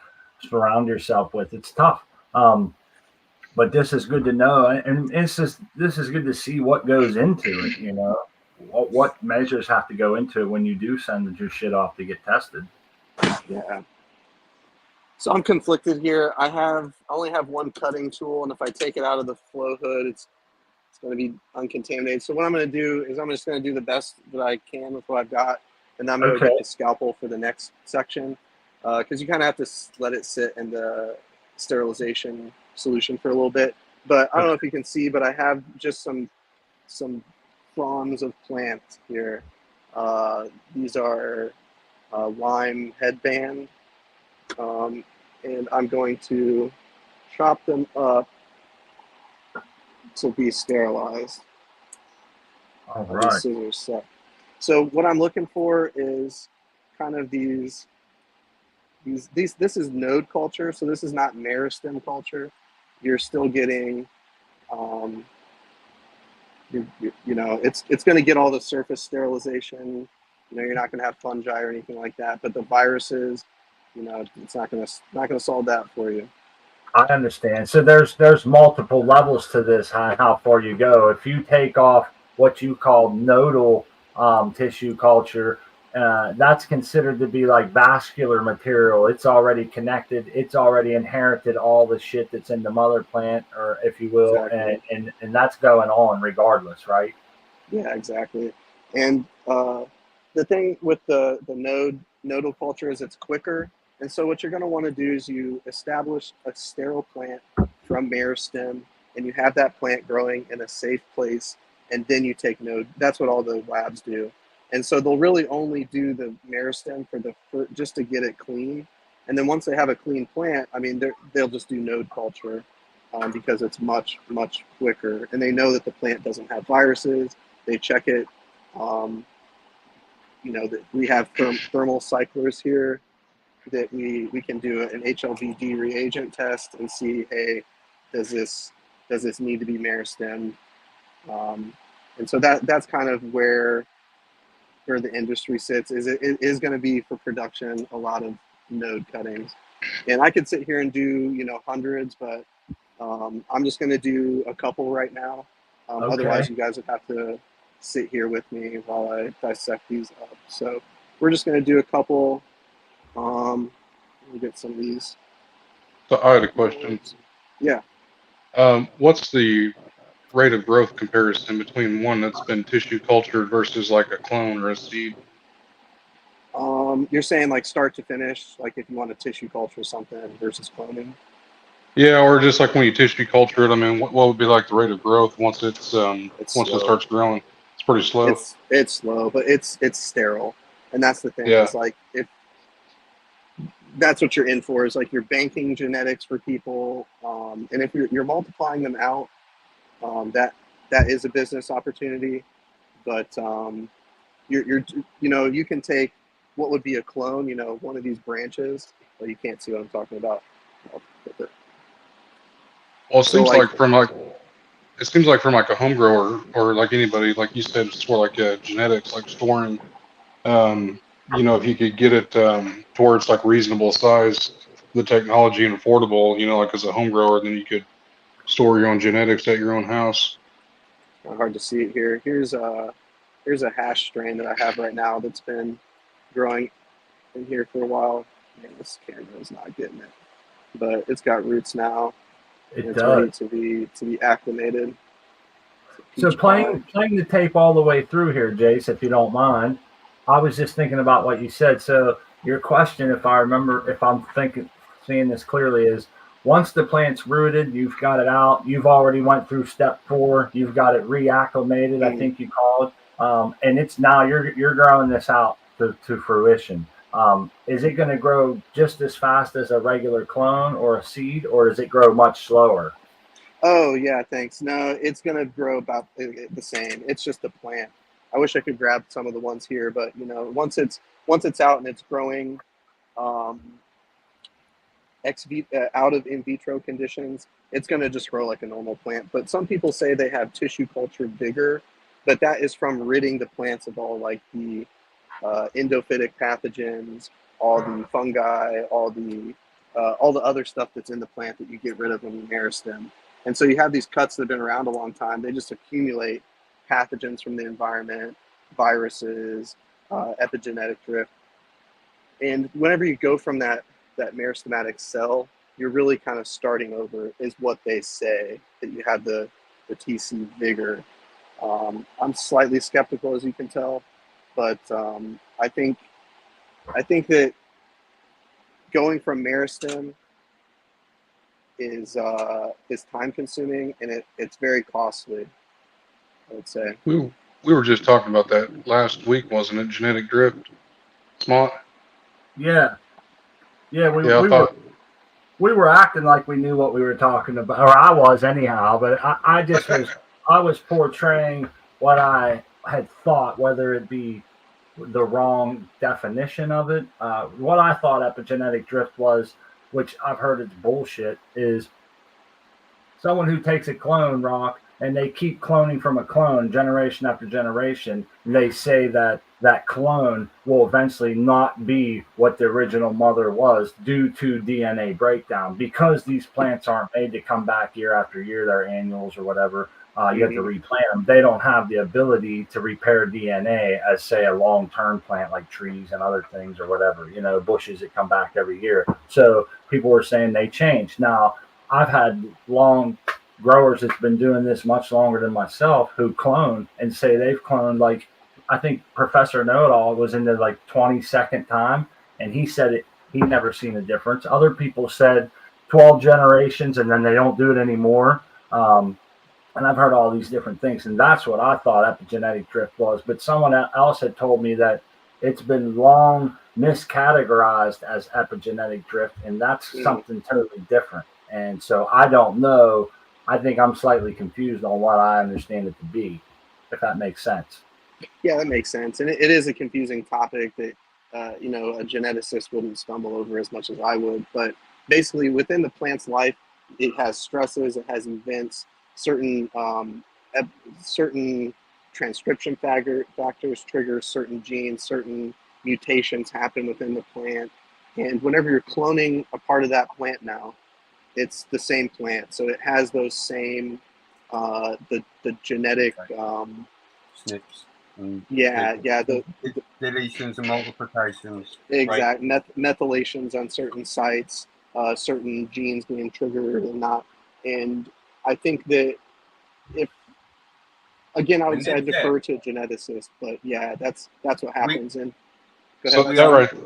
surround yourself with. It's tough. but this is good to know, and this is good to see what goes into it. You know, what measures have to go into it when you do send your shit off to get tested. Yeah. So I'm conflicted here. I only have one cutting tool, and if I take it out of the flow hood, it's going to be uncontaminated. So what I'm going to do is I'm just going to do the best that I can with what I've got, and then I'm going to Okay. get the scalpel for the next section, because you kind of have to let it sit in the sterilization solution for a little bit. But I don't know if you can see, but I have just some fronds of plant here. These are lime headband, and I'm going to chop them up to be sterilized. All These right. scissors set. So what I'm looking for is kind of these. This is node culture, so this is not meristem culture. You're still getting, you know, it's going to get all the surface sterilization. You know, you're not going to have fungi or anything like that. But the viruses, you know, it's not going to solve that for you. I understand. So there's multiple levels to this. How far you go. If you take off what you call nodal tissue culture, that's considered to be like vascular material. It's already connected. It's already inherited all the shit that's in the mother plant, or if you will, Exactly. and that's going on regardless, right? Yeah, exactly. And the thing with the nodal culture is it's quicker. And so what you're going to want to do is you establish a sterile plant from meristem, and you have that plant growing in a safe place, and then you take node. That's what all the labs do. And so they'll really only do the meristem for just to get it clean. And then once they have a clean plant, I mean, they'll just do node culture because it's much, much quicker. And they know that the plant doesn't have viruses. They check it. You know, that we have thermal cyclers here that we can do an HLVD reagent test and see, hey, does this need to be meristem? And so that's kind of where the industry sits. It is going to be for production a lot of node cuttings, and I could sit here and do, you know, hundreds, but I'm just going to do a couple right now. Okay. Otherwise, you guys would have to sit here with me while I dissect these up. So we're just going to do a couple. Let me get some of these. So I had a question. Yeah. What's the rate of growth comparison between one that's been tissue cultured versus like a clone or a seed? You're saying like start to finish, like if you want to tissue culture something versus cloning? Yeah, or just like when you tissue culture it, I mean, what would be like the rate of growth once it slow. starts growing? It's pretty slow. It's slow, but it's sterile, and that's the thing. Yeah. Is like if that's what you're in for, is like you're banking genetics for people, and if you're multiplying them out, that is a business opportunity. But you're you know, you can take what would be a clone, you know, one of these branches. Well, you can't see what I'm talking about. Well, it So, seems like, like from like a home grower or like anybody, like you said, it's for like genetics, like storing. You know, if you could get it towards like reasonable size, the technology and affordable, you know, like as a home grower, then you could store your own genetics at your own house. hard to see it here. Here's a hash strain that I have right now that's been growing in here for a while. Man, this camera is not getting it, but it's got roots now. It's ready to be acclimated. So playing the tape all the way through here, Jace, if you don't mind. I was just thinking about what you said. So your question, if I'm seeing this clearly, is once the plant's rooted, you've got it out. You've already went through step 4. You've got it reacclimated, I think you call it, and it's now you're growing this out to fruition. Is it going to grow just as fast as a regular clone or a seed, or does it grow much slower? Oh yeah, thanks. No, it's gonna grow about the same. It's just a plant. I wish I could grab some of the ones here, but you know, once it's out and it's growing, out of in vitro conditions, it's gonna just grow like a normal plant. But some people say they have tissue culture vigor, but that is from ridding the plants of all like the endophytic pathogens, all the fungi, all the other stuff that's in the plant that you get rid of when you meristem. And so you have these cuts that have been around a long time. They just accumulate pathogens from the environment, viruses, epigenetic drift. And whenever you go from that meristematic cell, you're really kind of starting over, is what they say, that you have the TC vigor. I'm slightly skeptical, as you can tell, but I think that going from meristem is time consuming, and it's very costly, I would say. We were just talking about that last week, wasn't it? Genetic drift. Smart. Yeah. Yeah, we were acting like we knew what we were talking about, or I was anyhow, but I was portraying what I had thought, whether it be the wrong definition of it. What I thought epigenetic drift was, which I've heard it's bullshit, is someone who takes a clone, Rock, and they keep cloning from a clone generation after generation. They say that that clone will eventually not be what the original mother was due to DNA breakdown, because these plants aren't made to come back year after year. They're annuals or whatever. You have to replant them. They don't have the ability to repair DNA as, say, a long-term plant like trees and other things or whatever, bushes that come back every year. So people were saying they changed. Now, I've had long growers that's been doing this much longer than myself who clone and say they've cloned, like, I think Professor Know-It-All was in the 22nd time, and he said he never seen a difference. Other people said 12 generations and then they don't do it anymore. And I've heard all these different things, and that's what I thought epigenetic drift was. But someone else had told me that it's been long miscategorized as epigenetic drift, and that's something totally different. And so I don't know. I think I'm slightly confused on what I understand it to be, if that makes sense. Yeah, that makes sense. And it is a confusing topic that, a geneticist wouldn't stumble over as much as I would. But basically, within the plant's life, it has stresses, it has events, certain transcription factors trigger certain genes, certain mutations happen within the plant. And whenever you're cloning a part of that plant now, it's the same plant. So it has those same, the genetic... SNPs. The deletions and multiplications. Exact. Right? Methylations on certain sites, certain genes being triggered and not. And I think that I would say I defer to a geneticist, but yeah, that's what happens. And go ahead.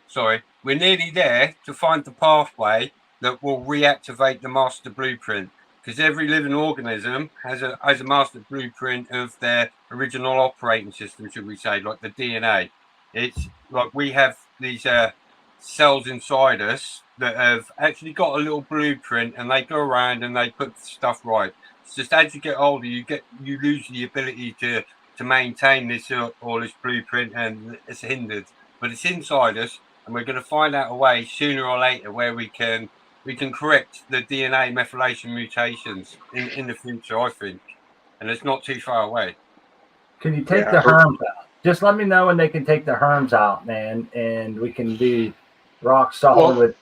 Sorry, we're nearly there to find the pathway that will reactivate the master blueprint, because every living organism has a master blueprint of their original operating system, should we say, like the DNA. It's like we have these cells inside us that have actually got a little blueprint, and they go around and they put stuff right. It's just as you get older, you lose the ability to maintain this blueprint, and it's hindered. But it's inside us, and we're going to find out a way sooner or later where we can correct the DNA methylation mutations in the future, I think, and it's not too far away. Can you take the herms out? Just let me know when they can take the herms out, man, and we can be rock solid with.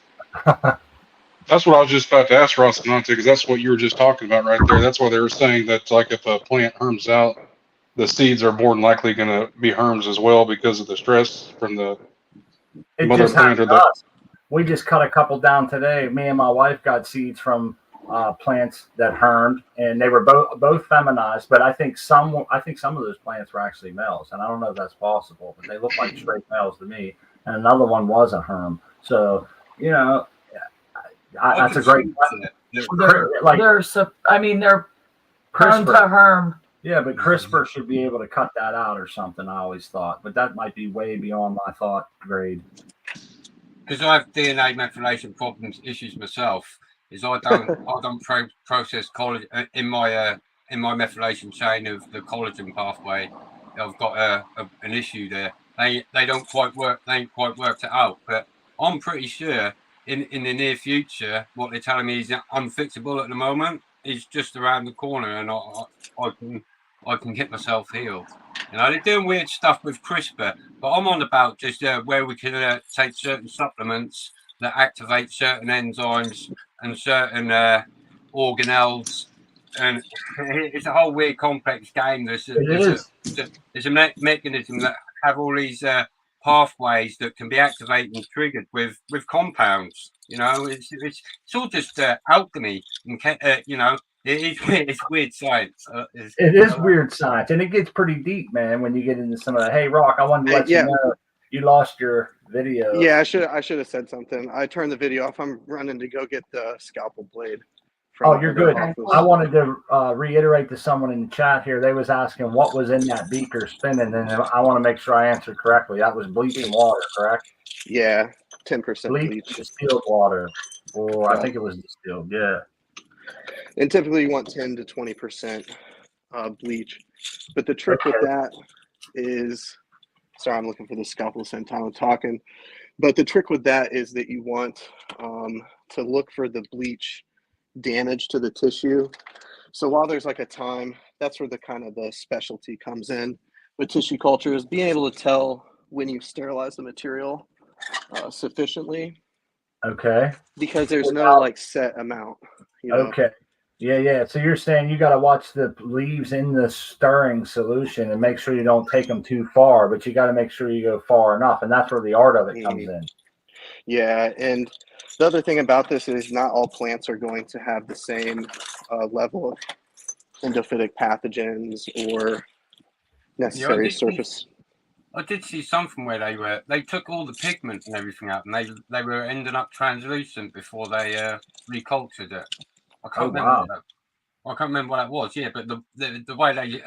That's what I was just about to ask Rocinante, because that's what you were just talking about right there. That's why they were saying that, like, if a plant herms out, the seeds are more than likely going to be herms as well because of the stress from the mother plant. We just cut a couple down today. Me and my wife got seeds from plants that hermed, and they were both feminized. But I think some of those plants were actually males, and I don't know if that's possible, but they look like straight males to me. And another one was a herm. So that's a great. They're prone to herm. Yeah, but CRISPR should be able to cut that out or something, I always thought. But that might be way beyond my thought grade. Because I have DNA methylation issues myself. Is I don't process collagen in my methylation chain of the collagen pathway. I've got an issue there. They don't quite work. They ain't quite worked it out. But I'm pretty sure in the near future, what they're telling me is unfixable at the moment is just around the corner, and I can get myself healed. They're doing weird stuff with CRISPR, but I'm on about just where we can take certain supplements that activate certain enzymes and certain organelles, and it's a whole weird complex game. There's a mechanism that have all these pathways that can be activated and triggered with compounds. You know, it's all just alchemy, and you know, it's weird science. It is weird science, and it gets pretty deep, man. When you get into some of that. Hey, Rock, I wanted to let you know you lost your video. Yeah, I should have said something. I turned the video off. I'm running to go get the scalpel blade. Oh, you're good. I wanted to reiterate to someone in the chat here. They was asking what was in that beaker spinning, and I want to make sure I answered correctly. That was bleach and water, correct? Yeah, 10% bleach. Distilled water, or I think it was distilled. Yeah. And typically you want 10 to 20% bleach. But the trick with that is, sorry, I'm looking for the scalpel the same time I'm talking. But the trick with that is that you want to look for the bleach damage to the tissue. So while there's like a time, that's where the kind of the specialty comes in with tissue culture, is being able to tell when you've sterilized the material sufficiently. Okay. Because there's no like set amount. You know? Okay. Yeah. So you're saying you got to watch the leaves in the stirring solution and make sure you don't take them too far, but you got to make sure you go far enough, and that's where the art of it comes in. Yeah, and the other thing about this is not all plants are going to have the same level of endophytic pathogens or necessary surface. I did see something where they took all the pigment and everything out, and they were ending up translucent before they recultured it. I can't remember. I can't remember what that was. Yeah, but the way they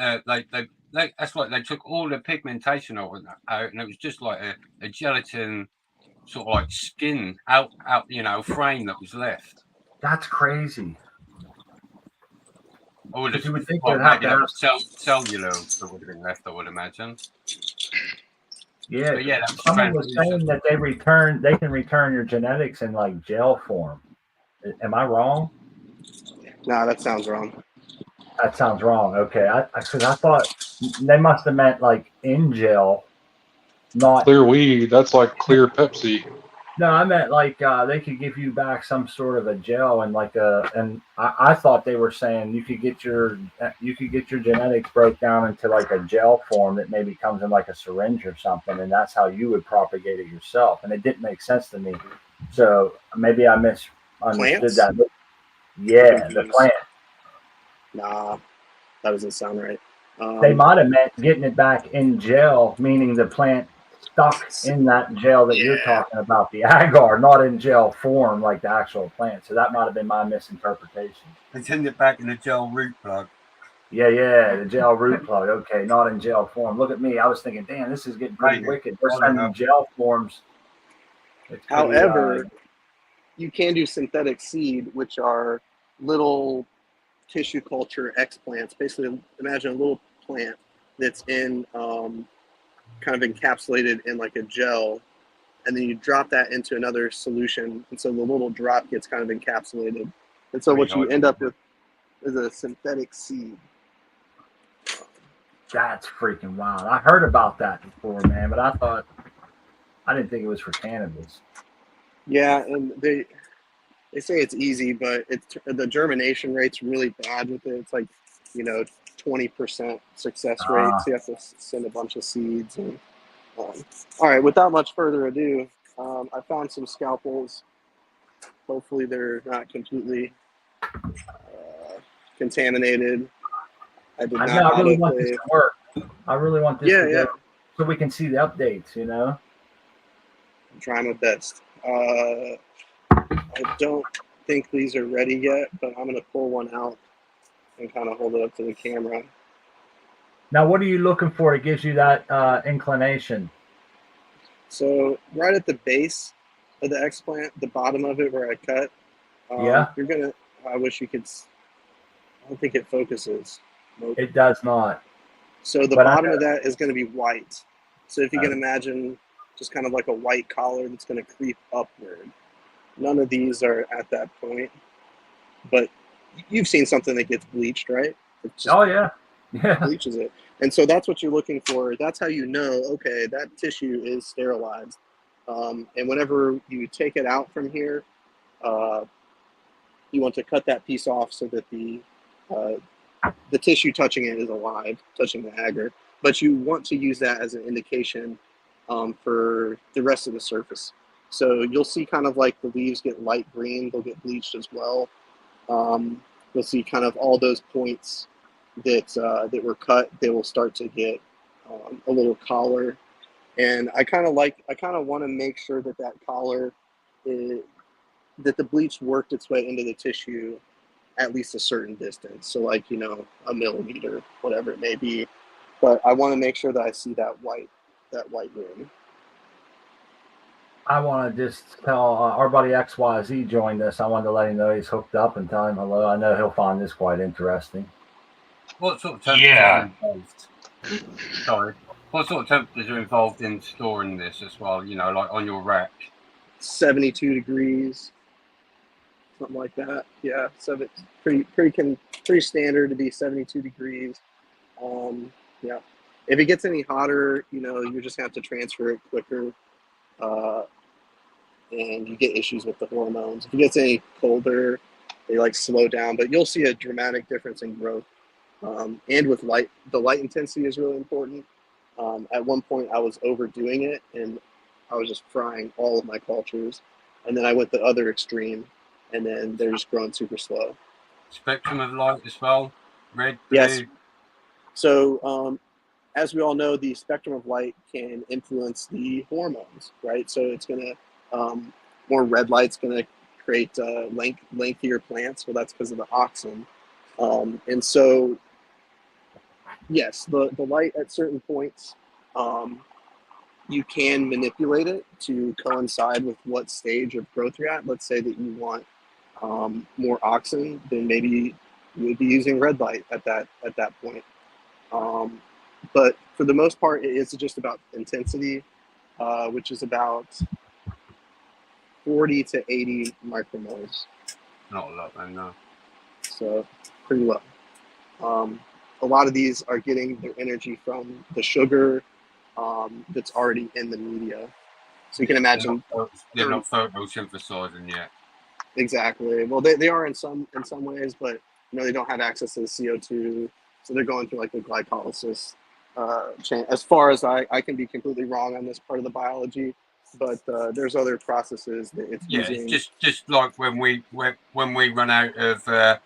that's like they took all the pigmentation of it out, and it was just like a gelatin sort of like skin out frame that was left. That's crazy. I would have, you would think maybe that was cellulose that would have been left, I would imagine. Yeah, but yeah. Someone was saying that they can return your genetics in like gel form. Am I wrong? No, that sounds wrong. That sounds wrong. Okay, because I thought they must have meant like in gel, not clear weed. That's like clear Pepsi. No, I meant like they could give you back some sort of a gel and I thought they were saying you could get your genetics broke down into like a gel form that maybe comes in like a syringe or something, and that's how you would propagate it yourself. And it didn't make sense to me, so maybe I misunderstood that. Yeah, the plant. Nah, that doesn't sound right. They might have meant getting it back in gel, meaning the plant stuck in that gel that you're talking about, the agar, not in gel form like the actual plant. So that might have been my misinterpretation. They send it back in the gel root plug. Yeah, the gel root plug. Okay, not in gel form. Look at me. I was thinking, damn, this is getting pretty wicked. We're sending gel forms. However, you can do synthetic seed, which are little tissue culture explants. Basically, imagine a little plant that's in kind of encapsulated in like a gel, and then you drop that into another solution, and so the little drop gets kind of encapsulated, and so what you end up with is a synthetic seed. That's freaking wild. I heard about that before, man, but I didn't think it was for cannabis. Yeah, and they say it's easy, but the germination rate's really bad with it. It's like 20% success rate, so you have to send a bunch of seeds. And all right, without much further ado, I found some scalpels. Hopefully they're not completely contaminated. I really want this to work. I really want this to go so we can see the updates, I'm trying my best. I don't think these are ready yet, but I'm going to pull one out and kind of hold it up to the camera. Now, what are you looking for? It gives you that inclination. So right at the base of the explant, the bottom of it where I cut, you're going to, I wish you could, I don't think it focuses. Nope. It does not. So the bottom of that is going to be white. So if you can imagine just kind of like a white collar that's going to creep upward. None of these are at that point, but you've seen something that gets bleached, right? Yeah. Bleaches it. And so that's what you're looking for. That's how you know, okay, that tissue is sterilized. And whenever you take it out from here, you want to cut that piece off so that the tissue touching it is alive, touching the agar. But you want to use that as an indication for the rest of the surface. So you'll see kind of like the leaves get light green, they'll get bleached as well. You'll see kind of all those points that were cut, they will start to get a little collar. And I kind of want to make sure that collar, that the bleach worked its way into the tissue at least a certain distance. So like, you know, a millimeter, whatever it may be. But I want to make sure that I see that white ring. I want to just tell our buddy XYZ joined us. I wanted to let him know he's hooked up and tell him hello. I know he'll find this quite interesting. What sort of temperatures are involved? Sorry. What sort of temperatures are involved in storing this as well? You know, like on your rack? 72 degrees, something like that. Yeah, so it's pretty standard to be 72 degrees. Yeah. If it gets any hotter, you know, you just have to transfer it quicker, and you get issues with the hormones. If it gets any colder, they like slow down, but you'll see a dramatic difference in growth. And with light, the light intensity is really important. At one point I was overdoing it and I was just frying all of my cultures, and then I went the other extreme, and then they're just growing super slow. Spectrum of light as well? Red, blue? Yes. So as we all know, the spectrum of light can influence the hormones, right? So it's going to, more red light's going to create lengthier plants. Well, that's because of the auxin. And so, yes, the light at certain points, you can manipulate it to coincide with what stage of growth you're at. Let's say that you want more auxin, then maybe you would be using red light at that point. But for the most part, it is just about intensity, which is about 40 to 80 micromoles. Not a lot, then, no. So pretty low. A lot of these are getting their energy from the sugar that's already in the media. So you can imagine they're not photosynthesizing yet. Exactly. Well, they are in some ways, but you know, they don't have access to the CO2, so they're going through like the glycolysis chain. As far as I can be completely wrong on this part of the biology, but there's other processes that it's using. It's just like when we run out of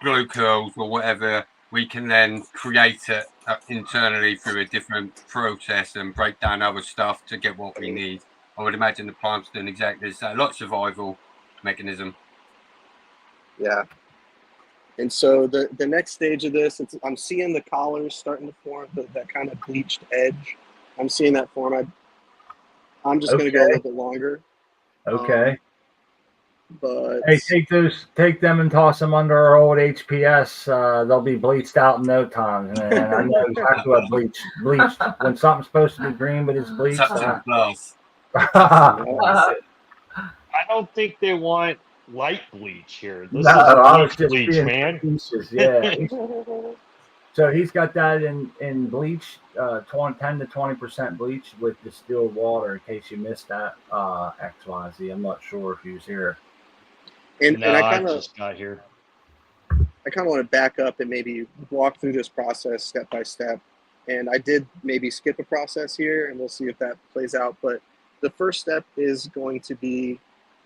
glucose or whatever, we can then create it internally through a different process and break down other stuff to get what we need. I would imagine the plant's doing exactly the same. Lot survival mechanism. Yeah. And so the next stage of this, I'm seeing the collars starting to form, that kind of bleached edge. I'm seeing that form. I'm just going to go a little bit longer. Okay. But hey, take them and toss them under our old HPS. They'll be bleached out in no time. And I know exactly what bleached. When something's supposed to be green, but it's bleached. I don't think they want light bleach here. This is bleach, man. Pieces, yeah. So he's got that in bleach, 10 to 20% bleach with distilled water. In case you missed that, XYZ. I'm not sure if he was here. And I just got here. I kind of want to back up and maybe walk through this process step by step. And I did maybe skip a process here, and we'll see if that plays out. But the first step is going to be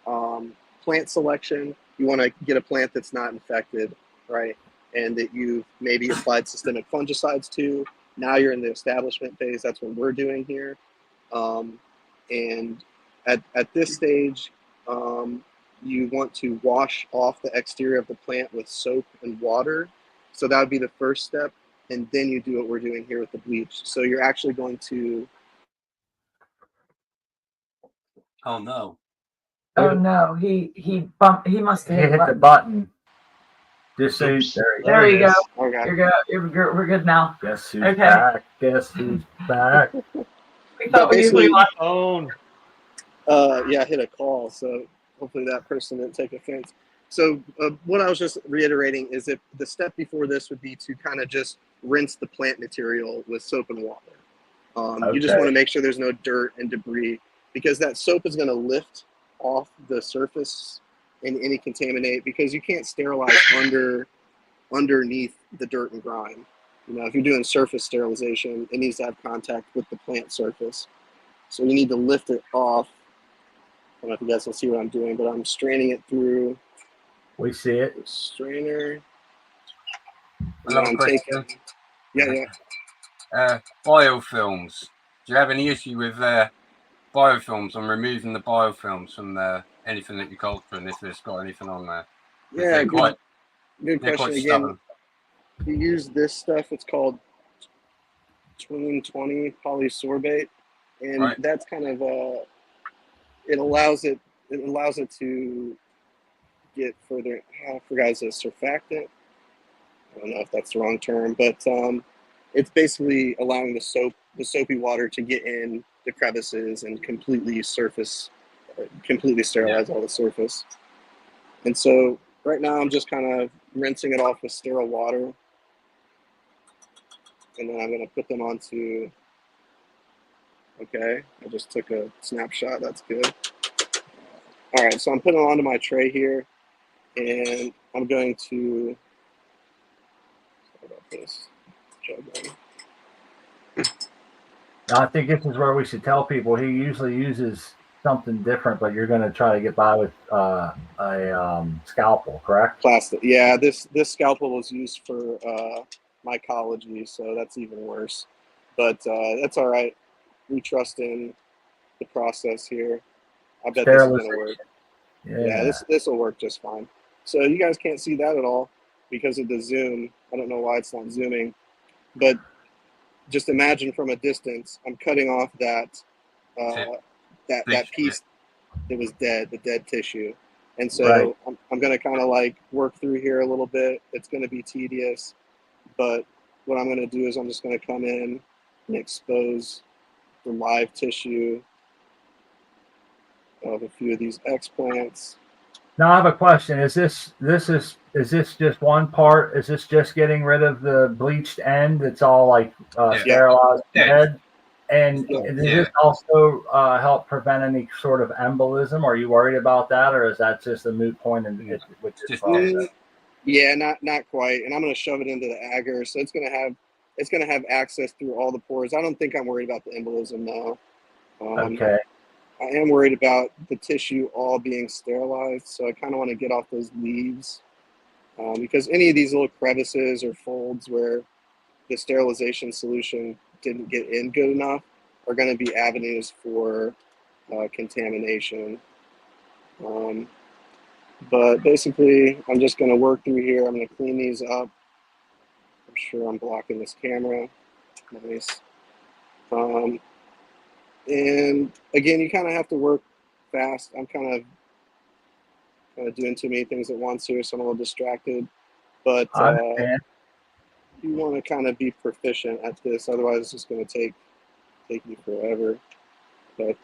plant selection. You want to get a plant that's not infected, right? And that you've maybe applied systemic fungicides to. Now you're in the establishment phase. That's what we're doing here. And at this stage, you want to wash off the exterior of the plant with soap and water. So that would be the first step. And then you do what we're doing here with the bleach. So you're actually going to... Oh, no. Oh, no. He bumped. He must have hit the button. Just so there you go. Okay. We're good now. Guess who's back? Guess who's back? We thought we usually lost phone. Yeah, I hit a call, so hopefully that person didn't take offense. So what I was just reiterating is if the step before this would be to kind of just rinse the plant material with soap and water. You just want to make sure there's no dirt and debris, because that soap is going to lift off the surface any contaminate, because you can't sterilize underneath the dirt and grime. You know, if you're doing surface sterilization, it needs to have contact with the plant surface. So you need to lift it off. I don't know if you guys can see what I'm doing, but I'm straining it through. We see it. The strainer. And Another I'm question. taking, Biofilms. Do you have any issue with biofilms and removing the biofilms from anything that you culture, and if it's got anything on there? Yeah, good They're question. quite Again, stubborn. you use this stuff. It's called 20 polysorbate, and Right. that's kind of it allows it to get further. I forgot, it's a surfactant. I don't know if that's the wrong term, but it's basically allowing the soapy water to get in the crevices and completely sterilize all the surface. And so right now I'm just kind of rinsing it off with sterile water, and then I'm going to put them onto. Okay, I just took a snapshot. That's good. All right, so I'm putting it onto my tray here, and I'm going to. Sorry about this. I think this is where we should tell people he usually uses something different, but you're going to try to get by with a scalpel, correct? Plastic. Yeah, this scalpel was used for mycology, so that's even worse. But that's all right. We trust in the process here. I bet this is going to work. Yeah, this will work just fine. So you guys can't see that at all because of the zoom. I don't know why it's not zooming, but just imagine from a distance, I'm cutting off that piece that was dead, the dead tissue. And so I'm going to kind of like work through here a little bit. It's going to be tedious, but what I'm going to do is I'm just going to come in and expose the live tissue of a few of these explants. Now I have a question. Is this just one part? Is this just getting rid of the bleached end? It's all like sterilized head. And does this also help prevent any sort of embolism? Are you worried about that, or is that just a moot point with this process? Yeah, not quite. And I'm going to shove it into the agar, so it's going to have access through all the pores. I don't think I'm worried about the embolism though. Okay. I am worried about the tissue all being sterilized, so I kind of want to get off those leaves because any of these little crevices or folds where the sterilization solution didn't get in good enough are going to be avenues for contamination. But basically, I'm just going to work through here. I'm going to clean these up. I'm sure I'm blocking this camera. Nice. And again, you kind of have to work fast. I'm kind of doing too many things at once here, so I'm a little distracted. But you want to kind of be proficient at this, otherwise it's just going to take you forever. But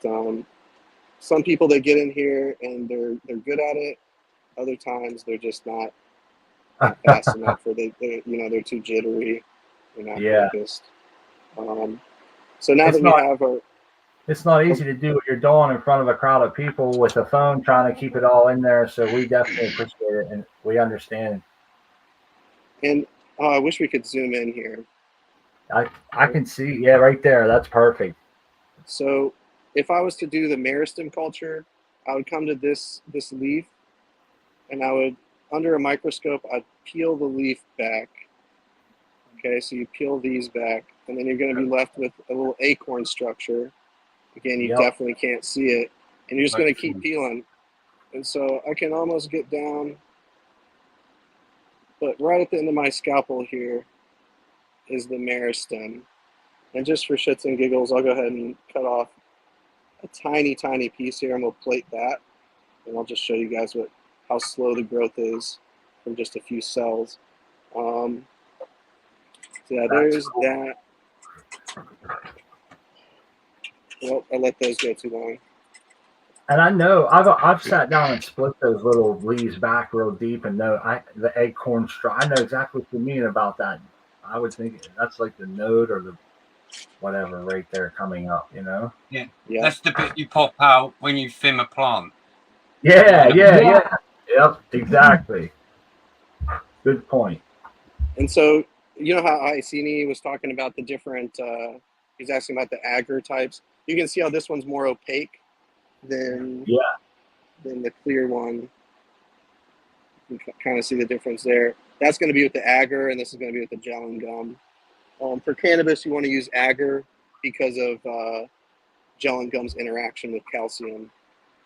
some people, they get in here and they're good at it. Other times they're just not fast enough, or they're too jittery. They're not focused. So now that we have our. It's not easy to do what you're doing in front of a crowd of people with a phone, trying to keep it all in there. So we definitely appreciate it, and we understand. And I wish we could zoom in here. I can see, right there. That's perfect. So if I was to do the meristem culture, I would come to this leaf, and I would, under a microscope, I'd peel the leaf back. Okay, so you peel these back, and then you're going to be left with a little acorn structure. Again, you definitely can't see it, and you're just going to keep peeling. And so I can almost get down, but right at the end of my scalpel here is the meristem. And just for shits and giggles, I'll go ahead and cut off a tiny, tiny piece here, and we'll plate that. And I'll just show you guys how slow the growth is from just a few cells. So yeah, there's that. Well, I let those go too long. And I know I've sat down and split those little leaves back real deep, and the acorn straw. I know exactly what you mean about that. I would think that's like the node or the whatever right there coming up, Yeah. That's the bit you pop out when you thin a plant. Yeah. Yep, exactly. Good point. And so, you know how Iceni was talking about the different, he's asking about the agar types. You can see how this one's more opaque than the clear one. You can kind of see the difference there. That's going to be with the agar, and this is going to be with the gel and gum. For cannabis, you want to use agar because of gel and gum's interaction with calcium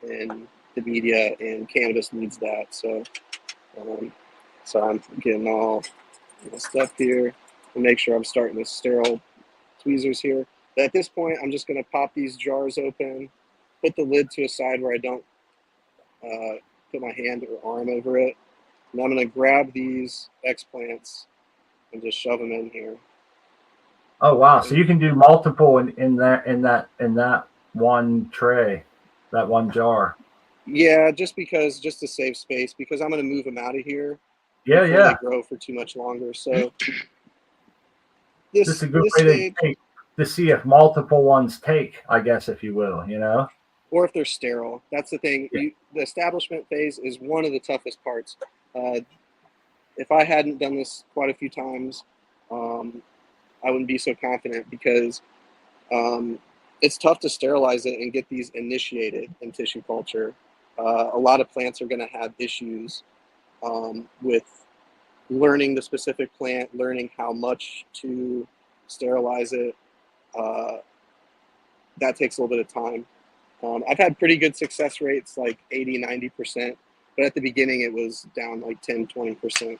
in the media, and cannabis needs that. So, so I'm getting all messed up here and make sure I'm starting with sterile tweezers here. But at this point, I'm just going to pop these jars open, put the lid to a side where I don't put my hand or arm over it. And I'm going to grab these explants and just shove them in here. Oh wow! So you can do multiple in that one tray, that one jar. Yeah, just to save space, because I'm going to move them out of here. Yeah, before they grow for too much longer. So this is a good way to see if multiple ones take, I guess, if you will, you know. Or if they're sterile. That's the thing. The establishment phase is one of the toughest parts. If I hadn't done this quite a few times, I wouldn't be so confident, because it's tough to sterilize it and get these initiated in tissue culture. A lot of plants are going to have issues with learning the specific plant, learning how much to sterilize it. That takes a little bit of time. I've had pretty good success rates, like 80, 90%, but at the beginning it was down like 10, 20%.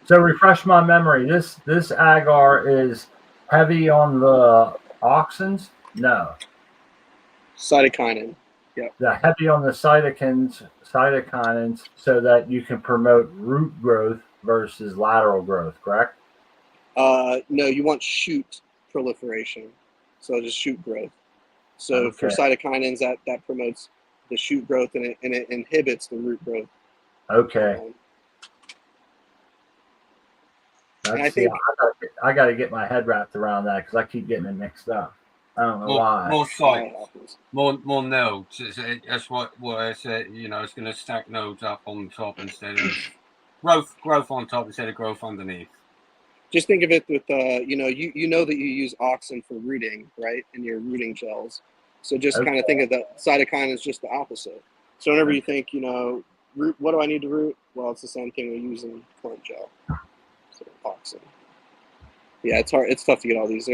So refresh my memory. This agar is heavy on the auxins? No. Cytokinin. Yep. The heavy on the cytokinins, so that you can promote root growth versus lateral growth, correct? No, you want shoot proliferation. So just shoot growth. So for cytokinins, that promotes the shoot growth, and it inhibits the root growth. Okay. And I think I got to get my head wrapped around that, because I keep getting it mixed up. I don't know why. More sites, more nodes. That's what I said. You know, it's going to stack nodes up on top instead of growth on top instead of growth underneath. Just think of it with you know that you use auxin for rooting, right, in your rooting gels. So just kind of think of the cytokinin as just the opposite. So whenever you think, root, what do I need to root? Well, it's the same thing we use in plant gel. So auxin. Yeah, it's hard. It's tough to get all these.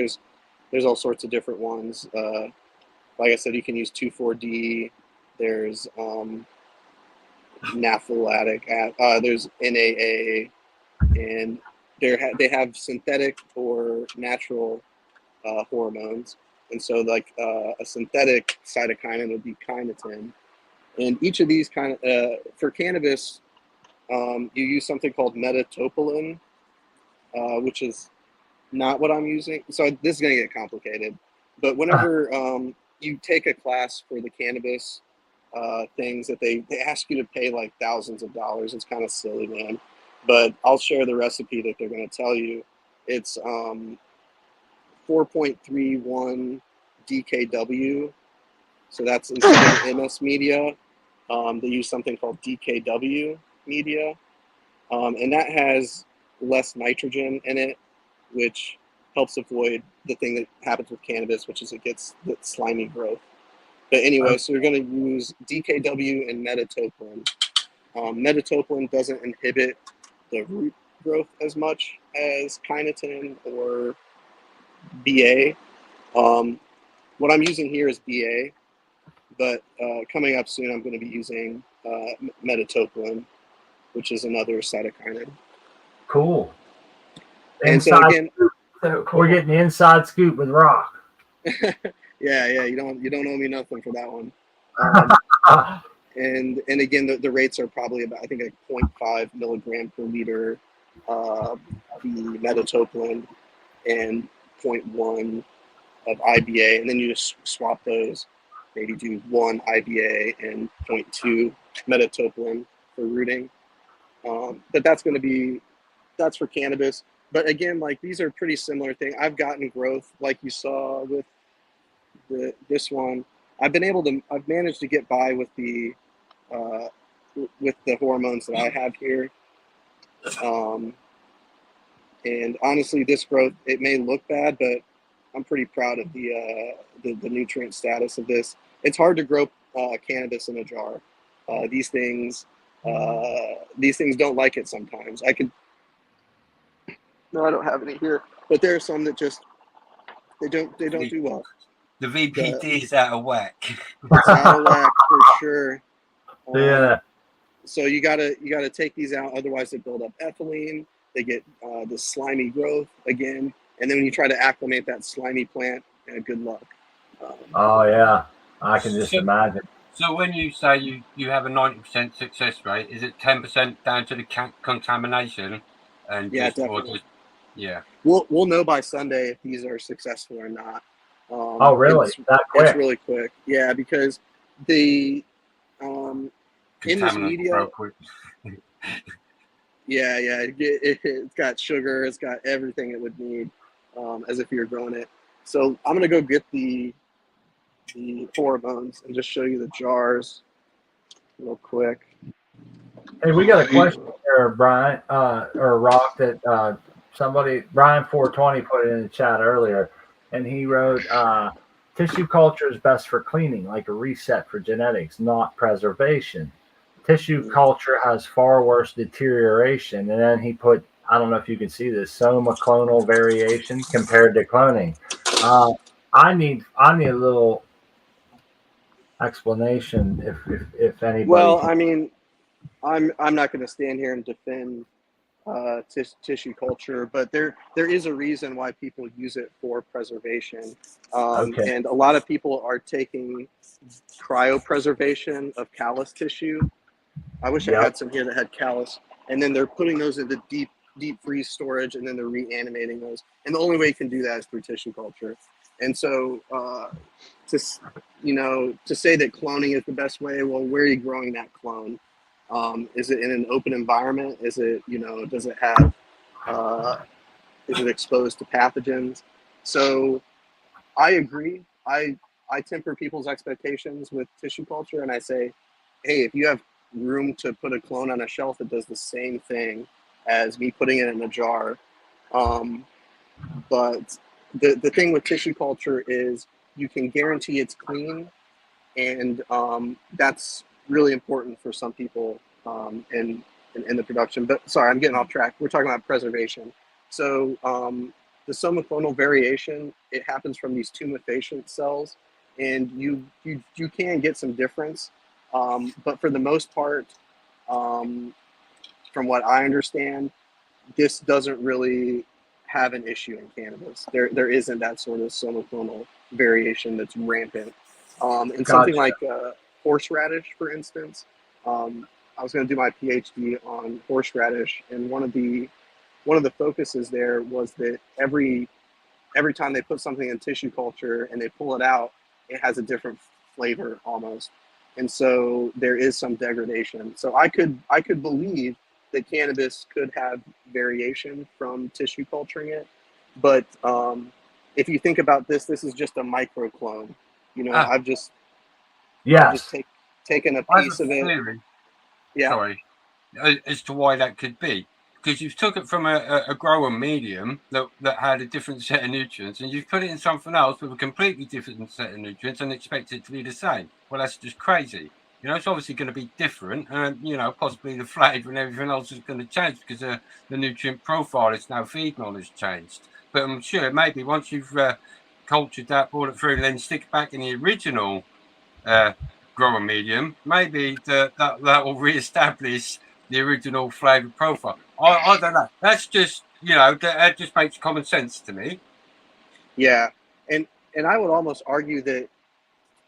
There's all sorts of different ones. Like I said, you can use 2,4-D. There's naphtholitic. There's NAA, and they have synthetic or natural hormones. And so, like a synthetic cytokinin would be kynotin. And each of these for cannabis, you use something called metatopolin, which is not what I'm using. So this is going to get complicated. But whenever you take a class for the cannabis things, that they ask you to pay like thousands of dollars, it's kind of silly, man. But I'll share the recipe that they're going to tell you. It's 4.31 DKW. So that's instead of MS media, they use something called DKW media. And that has less nitrogen in it, which helps avoid the thing that happens with cannabis, which is it gets the slimy growth. But anyway, so we're going to use DKW and metatopolin. Metatopolin doesn't inhibit the root growth as much as kynotin or BA. What I'm using here is BA, but coming up soon, I'm going to be using metatopolin, which is another cytokinin. Cool. And so again, we're getting the inside scoop with Rock. yeah, you don't owe me nothing for that one. And again, the rates are probably about, I think, like 0.5 milligram per liter the metatopolin, and 0.1 of IBA, and then you just swap those. Maybe do 1 IBA and 0.2 metatopolin for rooting. But that's for cannabis. But again, like, these are pretty similar things. I've gotten growth, like you saw with this one. I've managed to get by with the with the hormones that I have here. And honestly, this growth, it may look bad, but I'm pretty proud of the nutrient status of this. It's hard to grow cannabis in a jar. These things don't like it sometimes. No, I don't have any here, but there are some that just they don't do well. The VPD is out of whack. It's out of whack for sure. Yeah. So you gotta take these out, otherwise they build up ethylene. They get this slimy growth again, and then when you try to acclimate that slimy plant, good luck. Oh yeah, I can just imagine. So when you say you have a 90% success rate, is it 10% down to the contamination? And yeah, just, definitely. Yeah. We'll know by Sunday if these are successful or not. Oh really? That quick? It's really quick. Yeah, because the in this media. Yeah, it's got sugar, it's got everything it would need, as if you're growing it. So I'm gonna go get the hormones and just show you the jars real quick. Hey, we got a question here, Brian, or Rock, that somebody, Brian 420, put it in the chat earlier, and he wrote, tissue culture is best for cleaning, like a reset for genetics, not preservation. Tissue culture has far worse deterioration. And then he put, I don't know if you can see this, somoclonal variation compared to cloning. I need a little explanation if anybody. Well, I mean, I'm not going to stand here and defend tissue culture, but there is a reason why people use it for preservation. Okay. And a lot of people are taking cryopreservation of callus tissue. I wish I had some here that had callus, and then they're putting those into deep freeze storage, and then they're reanimating those. And the only way you can do that is through tissue culture. And so, to say that cloning is the best way, well, where are you growing that clone? Is it in an open environment? Is it, does it have, is it exposed to pathogens? So I agree. I temper people's expectations with tissue culture, and I say, hey, if you have room to put a clone on a shelf that does the same thing as me putting it in a jar. But the thing with tissue culture is you can guarantee it's clean, and that's really important for some people in the production. But sorry, I'm getting off track. We're talking about preservation. So the somoclonal variation, it happens from these tumefacient cells, and you can get some difference. But for the most part, from what I understand, this doesn't really have an issue in cannabis. There isn't that sort of somoclonal variation that's rampant. And something like horseradish, for instance, I was going to do my PhD on horseradish, and one of the focuses there was that every time they put something in tissue culture and they pull it out, it has a different flavor almost. And so there is some degradation. So I could believe that cannabis could have variation from tissue culturing it. But if you think about this is just a microclone. I've just taken a piece of it. Theory. Yeah. Sorry. As to why that could be. Because you've took it from a grower medium that had a different set of nutrients, and you've put it in something else with a completely different set of nutrients and expect it to be the same. Well, that's just crazy. It's obviously going to be different, and possibly the flavour and everything else is going to change because the nutrient profile it's now feeding on has changed. But I'm sure maybe once you've cultured that, brought it through, and then stick it back in the original grower medium, maybe that will re-establish the original flavour profile. I don't know. That's just, that just makes common sense to me. Yeah. And I would almost argue that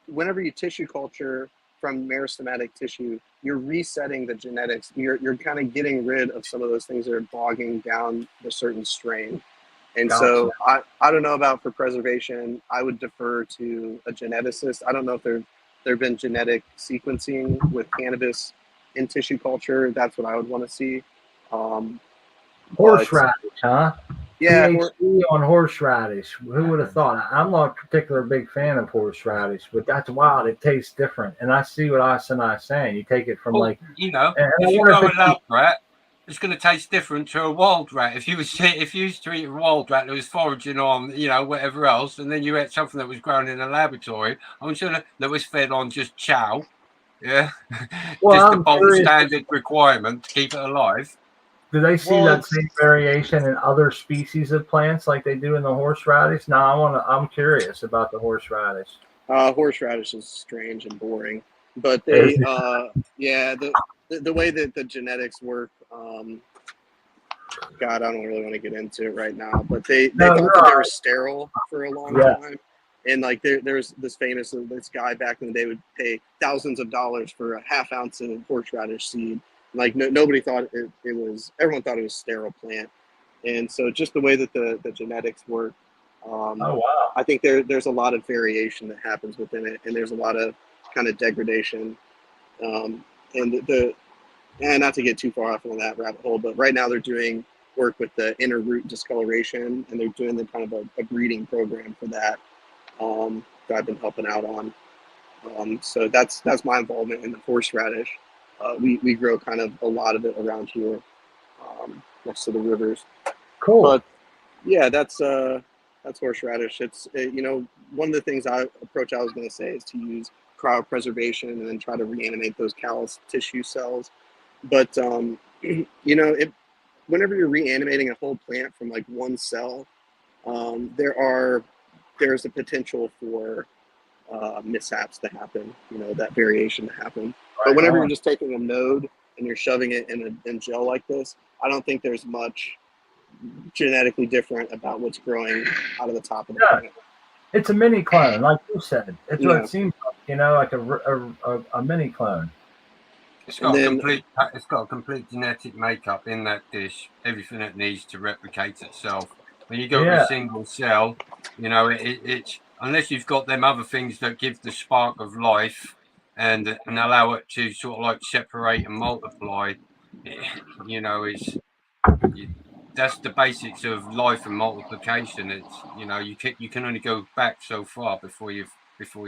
whenever you tissue culture from meristematic tissue, you're resetting the genetics. You're kind of getting rid of some of those things that are bogging down the certain strain. And so I don't know about for preservation, I would defer to a geneticist. I don't know if there have been genetic sequencing with cannabis in tissue culture. That's what I would want to see. Horseradish, huh? Yeah, THC on horseradish. Who would have thought? I'm not a particular big fan of horseradish, but that's wild. It tastes different. And I see what Asana's saying. You take it from Well, like, you know, and I if you wonder go if a lab rat, it's going to taste different to a wild rat. If you used to eat a wild rat that was foraging on, you know, whatever else, and then you ate something that was grown in a laboratory, I'm sure that was fed on just chow, yeah, well, just the I'm bog curious. standard requirement to keep it alive. Do they see that same variation in other species of plants like they do in the horseradish? Now I'm curious about the horseradish. Horseradish is strange and boring, but they, yeah, the way that the genetics work, God, I don't really want to get into it right now, but they thought that they were sterile for a long time. And like there's this guy back in the day would pay thousands of dollars for a half ounce of horseradish seed. Like nobody thought it was, everyone thought it was sterile plant. And so just the way that the genetics work, I think there's a lot of variation that happens within it, and there's a lot of kind of degradation. And not to get too far off on that rabbit hole, but right now they're doing work with the inner root discoloration, and they're doing the kind of a breeding program for that that I've been helping out on. So that's my involvement in the horseradish. We grow kind of a lot of it around here, next to the rivers. Cool. But yeah, that's horseradish. It's one of the things I was going to say is to use cryopreservation and then try to reanimate those callus tissue cells. But whenever you're reanimating a whole plant from like one cell, there's a potential for mishaps to happen, that variation to happen. But whenever you're just taking a node and you're shoving it in gel like this, I don't think there's much genetically different about what's growing out of the top of the plant. It's a mini clone, like you said. It's what it seems like, like a mini clone. It's got a complete genetic makeup in that dish. Everything it needs to replicate itself. When you go to a single cell, it's unless you've got them other things that give the spark of life and allow it to sort of like separate and multiply. That's the basics of life and multiplication. It's you can only go back so far before you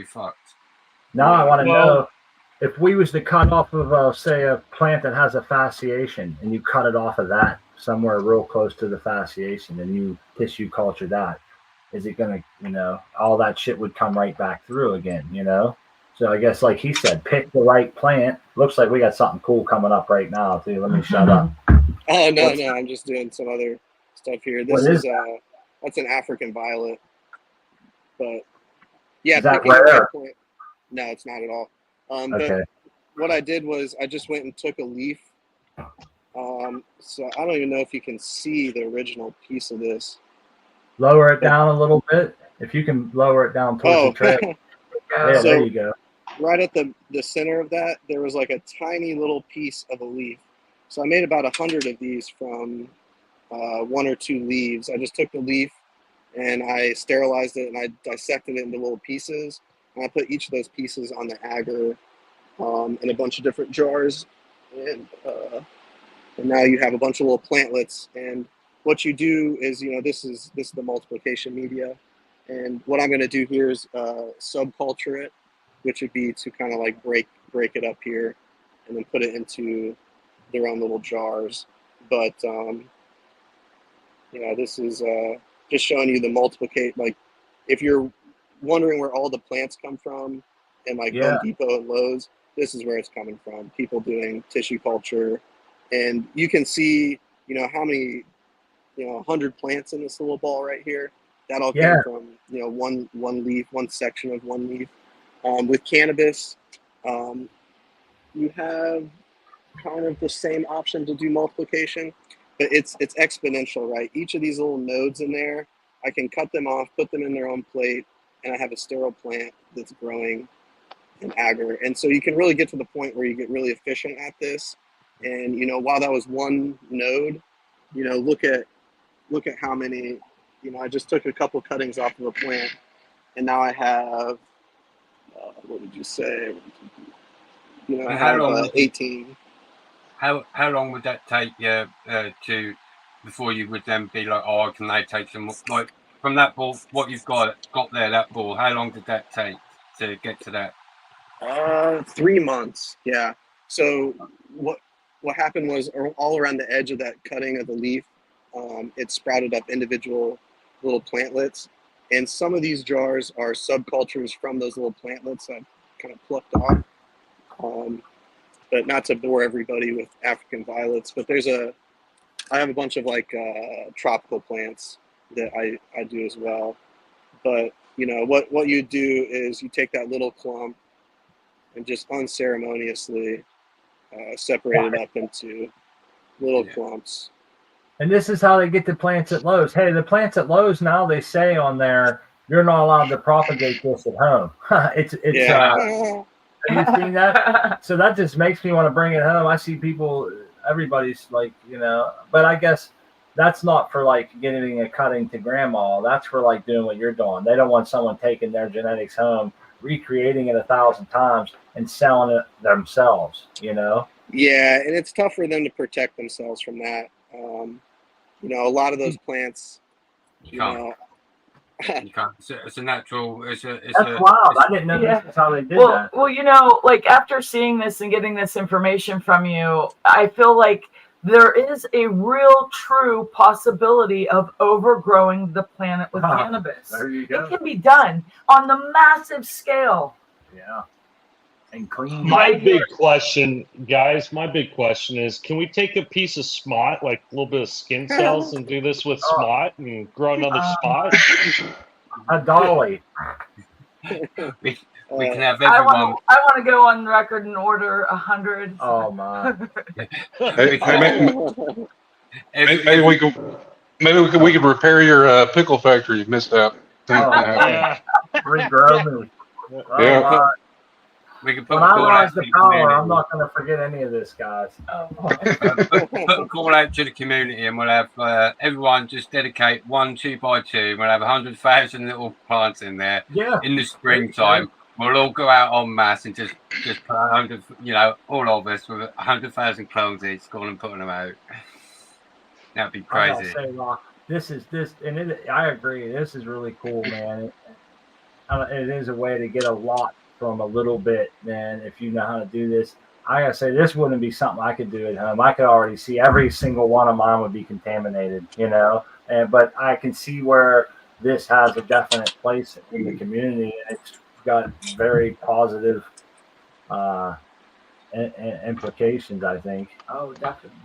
fucked. Now I want to know if we was to cut off of say a plant that has a fasciation, and you cut it off of that somewhere real close to the fasciation, and you tissue culture that, is it gonna all that shit would come right back through again? So I guess like he said, pick the right plant. Looks like we got something cool coming up right now too. Let me shut up. Oh no, I'm just doing some other stuff here. This is that's an African violet, but yeah, is that picking the rare? right plant. No, it's not at all. But what I did was I just went and took a leaf. So I don't even know if you can see the original piece of this. Lower it down a little bit. If you can lower it down towards the trail. Yeah, there you go. Right at the center of that, there was like a tiny little piece of a leaf. So I made about 100 of these from 1 or 2 leaves. I just took the leaf and I sterilized it and I dissected it into little pieces. And I put each of those pieces on the agar in a bunch of different jars. And now you have a bunch of little plantlets. And what you do is, this is the multiplication media. And what I'm going to do here is subculture it, which would be to kind of like break it up here and then put it into their own little jars. But this is just showing you the multiplicate. Like if you're wondering where all the plants come from and like Home Depot and Lowe's, this is where it's coming from. People doing tissue culture, and you can see how many 100 plants in this little ball right here. That all came from one leaf, one section of one leaf. With cannabis, you have kind of the same option to do multiplication, but it's exponential, right? Each of these little nodes in there, I can cut them off, put them in their own plate, and I have a sterile plant that's growing in agar. And so you can really get to the point where you get really efficient at this. And while that was one node, look at how many. I just took a couple cuttings off of a plant, and now I have what would you say? I have 18. How long would that take you to before you would then be like, oh, can they take some like from that ball? What you've got there, that ball. How long did that take to get to that? 3 months. Yeah. So what happened was all around the edge of that cutting of the leaf, it sprouted up individual little plantlets, and some of these jars are subcultures from those little plantlets that I've kind of plucked off. But not to bore everybody with African violets, but I have a bunch of like tropical plants that I do as well. But you know what you do is you take that little clump and just unceremoniously separate it up into little clumps. And this is how they get the plants at Lowe's. Hey, the plants at Lowe's now, they say on there, you're not allowed to propagate this at home. It's have you seen that? So that just makes me want to bring it home. I see people, everybody's like, you know, but I guess that's not for like getting a cutting to grandma. That's for like doing what you're doing. They don't want someone taking their genetics home, recreating it 1,000 times and selling it themselves, you know? Yeah, and it's tough for them to protect themselves from that. You know, a lot of those plants, you know, you can't. It's a natural. That's wild. I didn't know this is how they did that. Well, you know, like after seeing this and getting this information from you, I feel like there is a real, true possibility of overgrowing the planet with cannabis. There you go. It can be done on the massive scale. Yeah. And clean. My big question, guys, is, can we take a piece of smut, like a little bit of skin cells, and do this with smut and grow another spot? A dolly. We can have everyone. I want to go on record and order 100. Oh my! Maybe we could repair your pickle factory you missed out. Regrow me. Yeah. We can put when I rise the power, I'm not going to forget any of this, guys. Put a call out to the community, and we'll have everyone just dedicate 1 2x2. We'll have 100,000 little plants in there. Yeah. In the springtime, we'll all go out en masse and just put 100. You know, all of us with 100,000 clones each, going and putting them out. That'd be crazy. I agree. This is really cool, man. It is a way to get a lot from a little bit, man. If you know how to do this, I gotta say, this wouldn't be something I could do at home. I could already see every single one of mine would be contaminated, you know. But I can see where this has a definite place in the community. It's got very positive implications, I think. Oh, definitely.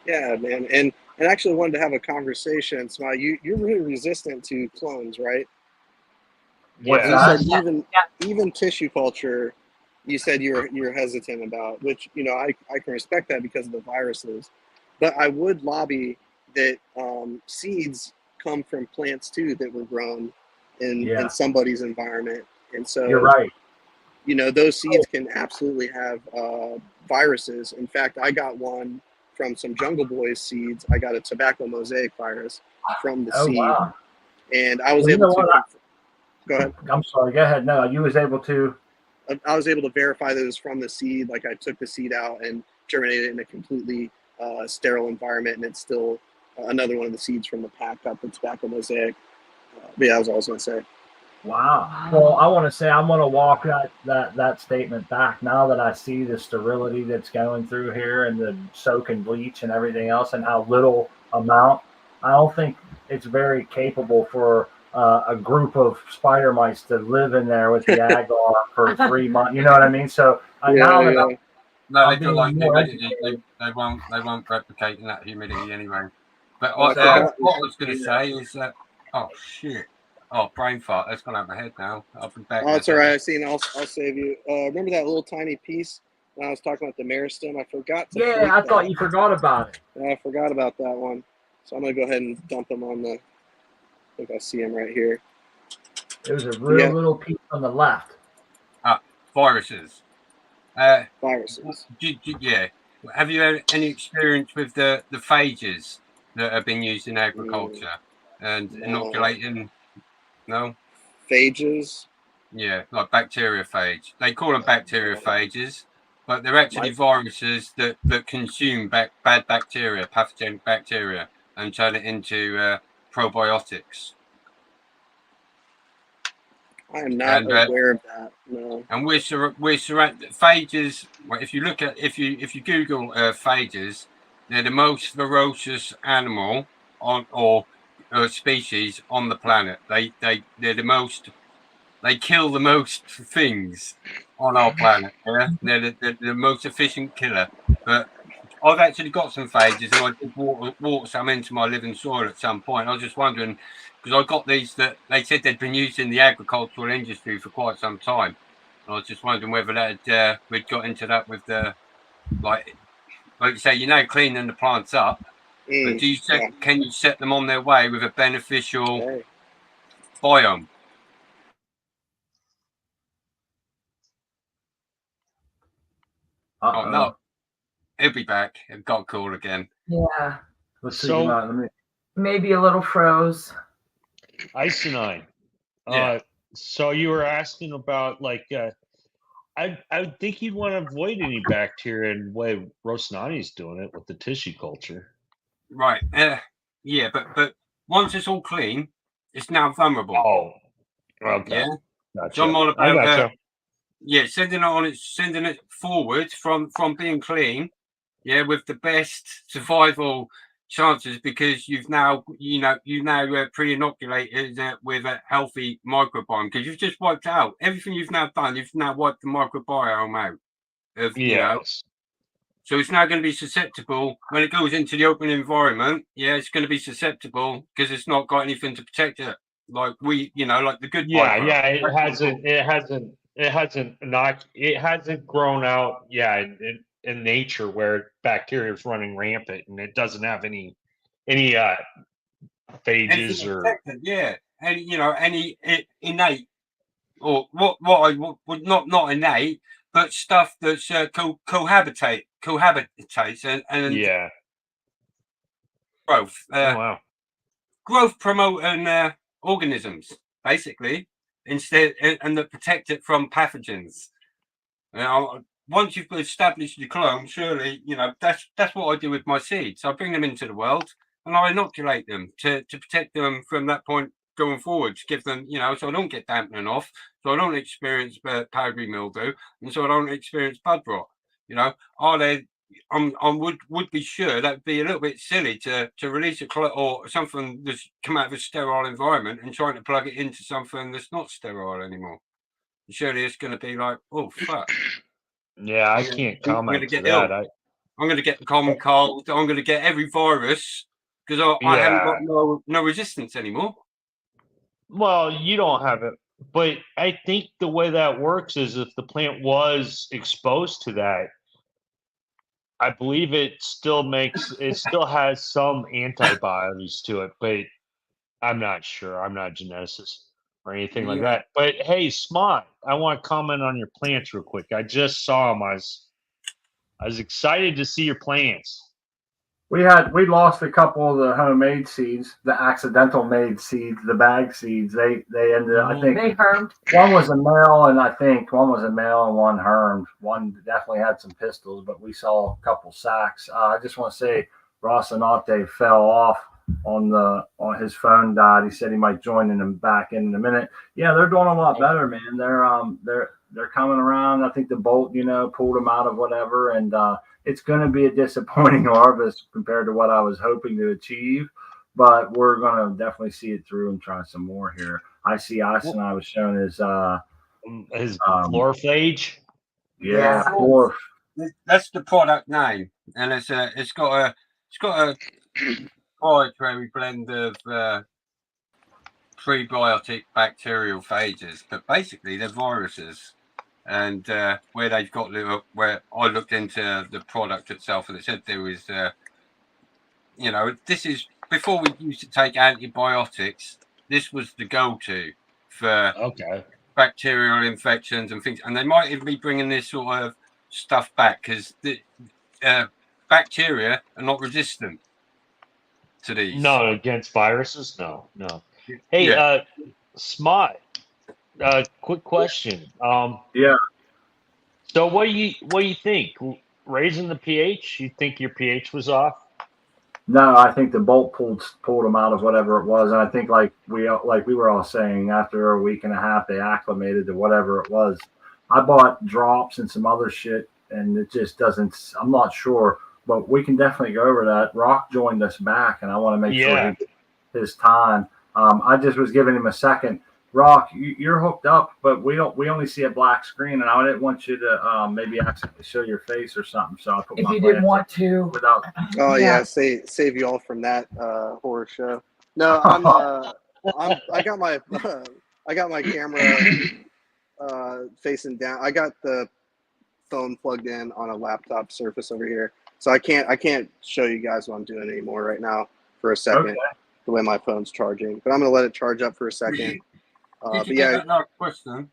Yeah, man, and actually wanted to have a conversation. Smile, you're really resistant to clones, right? Yeah. You said even tissue culture, you said you're hesitant about, which, you know, I can respect that because of the viruses, but I would lobby that seeds come from plants too that were grown in somebody's environment, and so you're right. You know, those seeds can absolutely have viruses. In fact, I got one from some Jungle Boys seeds. I got a tobacco mosaic virus from the seed, wow. and I was able to. Go ahead. I'm sorry. Go ahead. No, you was able to. I was able to verify that it was from the seed. Like I took the seed out and germinated it in a completely sterile environment, and it's still another one of the seeds from the pack got the tobacco mosaic. But yeah, that was all I was going to say. Wow. Well, I want to say I'm going to walk that statement back now that I see the sterility that's going through here and the soak and bleach and everything else and how little amount. I don't think it's very capable for a group of spider mice to live in there with the agar for 3 months. You know what I mean? So now that no, they do like humidity. They won't replicate in that humidity anyway. But what I was going to say is that shit. Oh, brain fart. That's gone out of my head now. I'll be back. Oh, it's all right. I've seen. I'll save you. Remember that little tiny piece when I was talking about the meristem? I forgot to. Yeah, I thought you forgot about it. I forgot about that one. So I'm gonna go ahead and dump them on the. I think I see him right here. There's a real little piece on the left. Viruses. Viruses. Yeah. Have you had any experience with the phages that have been used in agriculture and inoculating? No. Phages. Yeah, like bacteriophage. They call them bacteriophages, but they're actually viruses that consume bad bacteria, pathogenic bacteria, and turn it into probiotics. I am not aware of that. No. And we're surrounded phages. Well, if you look at if you Google phages, they're the most ferocious animal on or species on the planet. They're the most. They kill the most things on our planet. Yeah, they're the most efficient killer. But I've actually got some phages, and I did water some into my living soil at some point. I was just wondering, because I got these that they said they'd been used in the agricultural industry for quite some time. And I was just wondering whether that we'd got into that with the like you say, cleaning the plants up. But do you can you set them on their way with a beneficial biome? Oh no, he'll be back. It got cool again. Yeah. Let's see. Let me... Maybe a little froze. Icenine. Yeah. So you were asking about like I would think you'd want to avoid any bacteria in the way Rocinante's doing it with the tissue culture. Right. Yeah, but once it's all clean, it's now vulnerable. Oh. Okay. Yeah. Gotcha. So I'm all about gotcha. yeah, sending it forward from being clean, yeah, with the best survival chances, because you've now pre-inoculated with a healthy microbiome, because you've just wiped out everything you've now done. You've now wiped the microbiome out of so it's now going to be susceptible when it goes into the open environment. Yeah, it's going to be susceptible because it's not got anything to protect it, like like the good. It hasn't grown out in nature where bacteria is running rampant, and it doesn't have any phages or any innate or what I would not innate, but stuff that's cohabitates and growth. Growth promoting organisms, basically, instead, and that protect it from pathogens. Once you've established your clone, surely that's what I do with my seeds. I bring them into the world and I inoculate them to protect them from that point going forward, to give them, so I don't get dampening off, so I don't experience powdery mildew, and so I don't experience bud rot. Are they? I would be sure that'd be a little bit silly to release a or something that's come out of a sterile environment and trying to plug it into something that's not sterile anymore. Surely it's going to be like, oh fuck. Yeah, I can't comment to that. I'm going to get the common cold. I'm going to get every virus because I haven't got no resistance anymore. Well, you don't have it, but I think the way that works is if the plant was exposed to that, I believe it still has some antibodies to it, but I'm not sure. I'm not a geneticist or anything like that. But hey, Smart, I want to comment on your plants real quick. I just saw them. I was excited to see your plants. We lost a couple of the homemade seeds, the accidental made seeds, the bag seeds. They ended up, I think they hermed. One was a male, and I think one was a male and one hermed. One definitely had some pistils, but we saw a couple sacks. I just want to say Rocinante fell off on his phone died. He said he might join them back in a minute. Yeah, they're doing a lot better, man. They're coming around. I think the bolt, pulled them out of whatever, and it's going to be a disappointing harvest compared to what I was hoping to achieve, but we're going to definitely see it through and try some more here. I see I was shown his Florphage. Yeah, Florf. That's the product name, and it's got a proprietary blend of prebiotic bacterial phages, but basically they're viruses. And where they've got where I looked into the product itself, and it said there was, this is before we used to take antibiotics. This was the go-to for bacterial infections and things, and they might even be bringing this sort of stuff back because the bacteria are not resistant to these. No, against viruses, no. Hey, Smart. Quick question. Yeah. So what do you think? Raising the pH? You think your pH was off? No, I think the bolt pulled them out of whatever it was, and I think like we were all saying, after a week and a half, they acclimated to whatever it was. I bought drops and some other shit, and it just doesn't. I'm not sure, but we can definitely go over that. Rock joined us back, and I want to make sure Yeah. he gets his time. I just was giving him a second. Rock, you're hooked up, but we only see a black screen, and I didn't want you to maybe accidentally show your face or something. So I put If my you didn't glasses want to. without. Oh yeah, save you all from that horror show. No, I got my camera facing down. I got the phone plugged in on a laptop Surface over here, so I can't show you guys what I'm doing anymore right now for a second. Okay. The way my phone's charging, but I'm gonna let it charge up for a second. Did But you yeah, get that last question?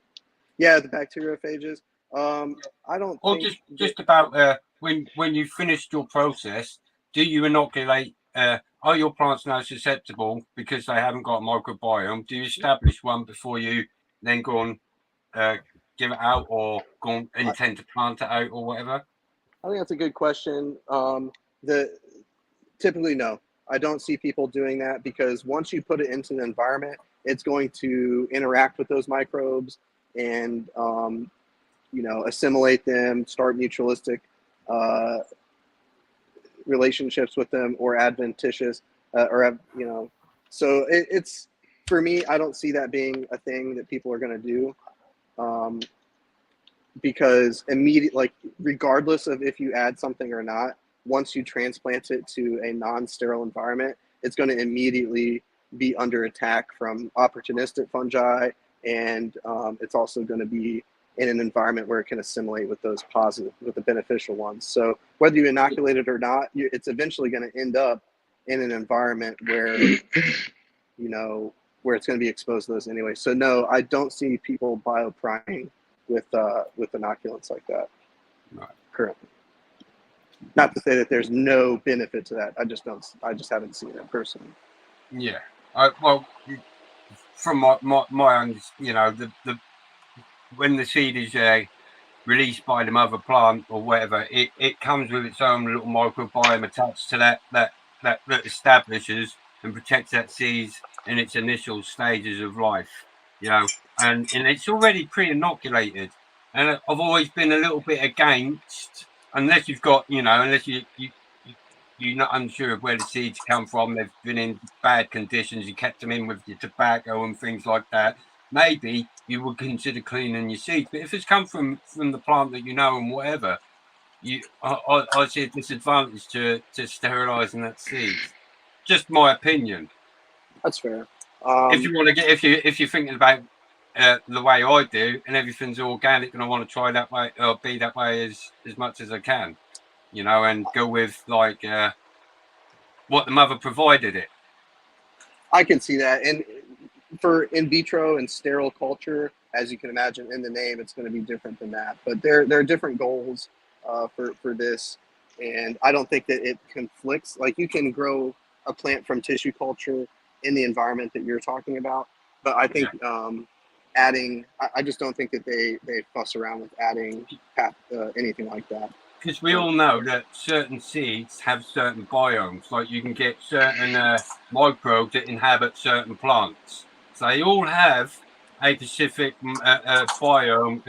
yeah, the bacteriophages. I don't Or think just about when you finished your process, do you inoculate? Are your plants now susceptible because they haven't got a microbiome? Do you establish one before you then go and give it out, or go and intend to plant it out, or whatever? I think that's a good question. Typically, no, I don't see people doing that, because once you put it into the environment, it's going to interact with those microbes and assimilate them, start mutualistic relationships with them, or adventitious, So it's, for me, I don't see that being a thing that people are going to do. Because regardless of if you add something or not, once you transplant it to a non-sterile environment, it's going to immediately be under attack from opportunistic fungi, and it's also going to be in an environment where it can assimilate with those positive, with the beneficial ones. So whether you inoculate it or not, it's eventually going to end up in an environment where where it's going to be exposed to those anyway. So no, I don't see people biopriming with inoculants like that. Right. Currently. Not to say that there's no benefit to that. I just haven't seen it personally. Yeah. From my own, the when the seed is released by the mother plant or whatever, it comes with its own little microbiome attached to that establishes and protects that seed in its initial stages of life, and it's already pre-inoculated. And I've always been a little bit against, unless you've got, unless you're not unsure of where the seeds come from, they've been in bad conditions, you kept them in with your tobacco and things like that, maybe you would consider cleaning your seeds. But if it's come from the plant that and whatever, I see a disadvantage to sterilising that seed. Just my opinion. That's fair. If you want to get, if you're thinking about the way I do, and everything's organic, and I want to try that way, or be that way as much as I can, and go with what the mother provided it. I can see that. And for in vitro and sterile culture, as you can imagine in the name, it's going to be different than that. But there are different goals for this, and I don't think that it conflicts. Like, you can grow a plant from tissue culture in the environment that you're talking about, but I think adding, I just don't think that they fuss around with adding anything like that. Because we all know that certain seeds have certain biomes, like you can get certain microbes that inhabit certain plants. So they all have a specific biome,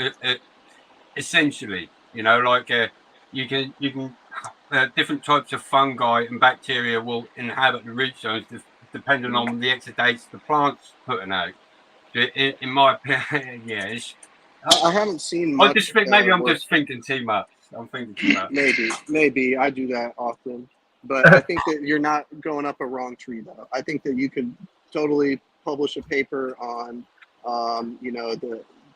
essentially. Like you can different types of fungi and bacteria will inhabit the root zones depending on the exudates the plant's putting out. In my opinion, yes. I haven't seen much. I just think maybe I'm just thinking too much. I'm thinking too much. Maybe I do that often, but I think that you're not going up a wrong tree, though. I think that you could totally publish a paper on,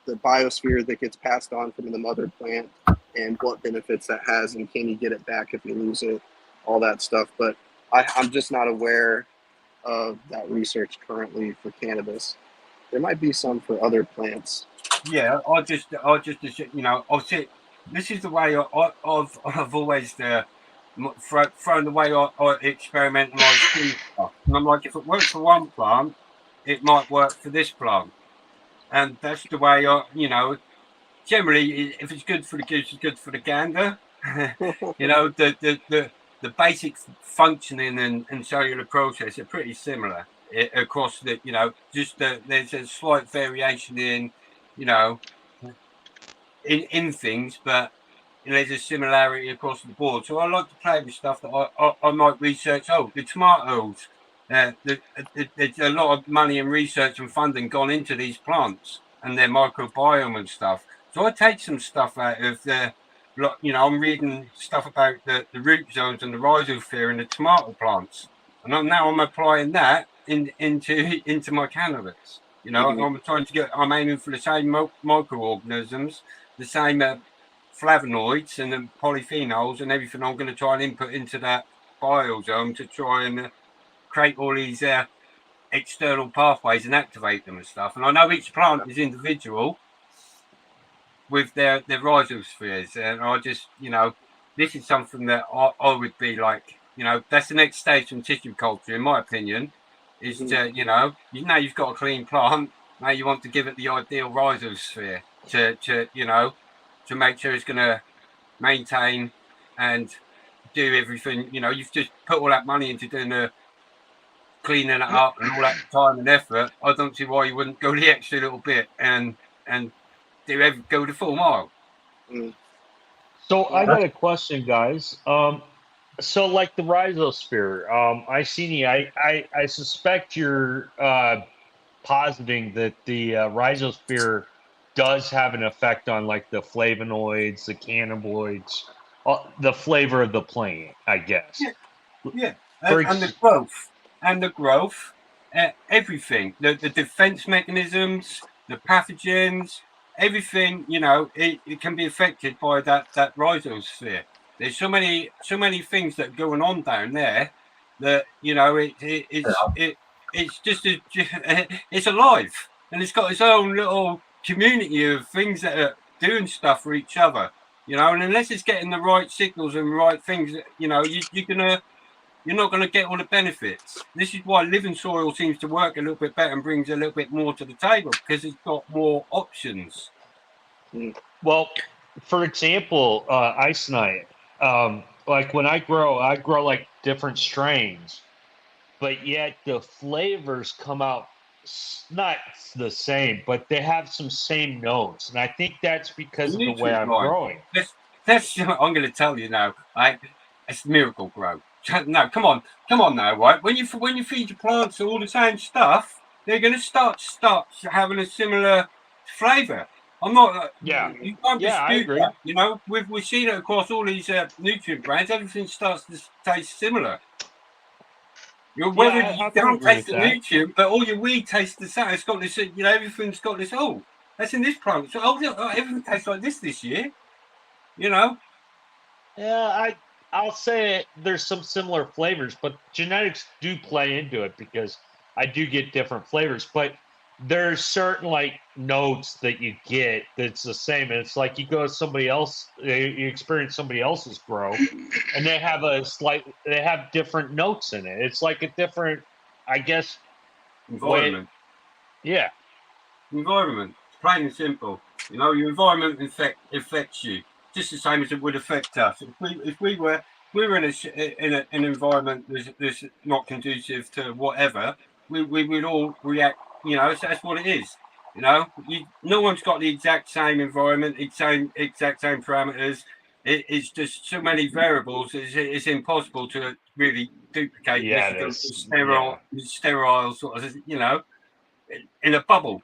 the biosphere that gets passed on from the mother plant and what benefits that has, and can you get it back if you lose it, all that stuff. But I'm just not aware of that research currently for cannabis. There might be some for other plants. Yeah, I'll just I'll say this is the way I've always thrown the way I experiment and I see stuff. And I'm like, if it works for one plant, it might work for this plant. And that's the way generally, if it's good for the goose, it's good for the gander. the basic functioning and cellular process are pretty similar across the, just there's a slight variation in, in things, but there's a similarity across the board. So I like to play with stuff that I might research. Oh, the tomatoes. There's a lot of money and research and funding gone into these plants and their microbiome and stuff. So I take some stuff out of the, I'm reading stuff about the root zones and the rhizosphere in the tomato plants, and I'm applying that into my cannabis. I'm aiming for the same microorganisms, the same flavonoids and the polyphenols and everything. I'm going to try and input into that biozone to try and create all these external pathways and activate them and stuff. And I know each plant is individual with their rhizospheres, and I just, this is something that I would be like, that's the next stage from tissue culture, in my opinion, is to, you've got a clean plant, now you want to give it the ideal rhizosphere to make sure it's going to maintain and do everything. You've just put all that money into doing the cleaning it up and all that time and effort. I don't see why you wouldn't go the extra little bit and go the full mile. So I got a question, guys. So like the rhizosphere, I suspect you're positing that the rhizosphere does have an effect on like the flavonoids, the cannabinoids, the flavor of the plant, I guess. Yeah. And the growth, everything, the defense mechanisms, the pathogens, everything, it can be affected by that rhizosphere. There's so many things that are going on down there that, it's just it's alive, and it's got its own little community of things that are doing stuff for each other, and unless it's getting the right signals and right things, you're not going to get all the benefits. This is why living soil seems to work a little bit better and brings a little bit more to the table, because it's got more options. Well, for example, Icenite, like when I grow like different strains, but yet the flavors come out not the same, but they have some same notes, and I think that's because of the way I'm growing. That's I'm going to tell you now. It's miracle grow. No, come on now, right? When you feed your plants all the same stuff, they're going to start having a similar flavour. I'm not. You can't dispute that. We've seen it across all these nutrient brands. Everything starts to taste similar. Whether you don't taste the nutrient, but all your weed tastes the same. It's got this. Everything's got this. Oh, that's in this plant. So everything tastes like this year. Yeah, I'll say there's some similar flavors, but genetics do play into it because I do get different flavors. But there's certain like notes that you get that's the same, and it's like you go to somebody else, you experience somebody else's grow, and they have different notes in it. It's like a different, I guess, environment. Environment, plain and simple. Your environment affects you just the same as it would affect us. If we were in an environment that's not conducive to whatever, we would all react. That's what it is. No one's got the exact same environment, exact same parameters. It's just so many variables. It's impossible to really duplicate. Sterile sort of, in a bubble.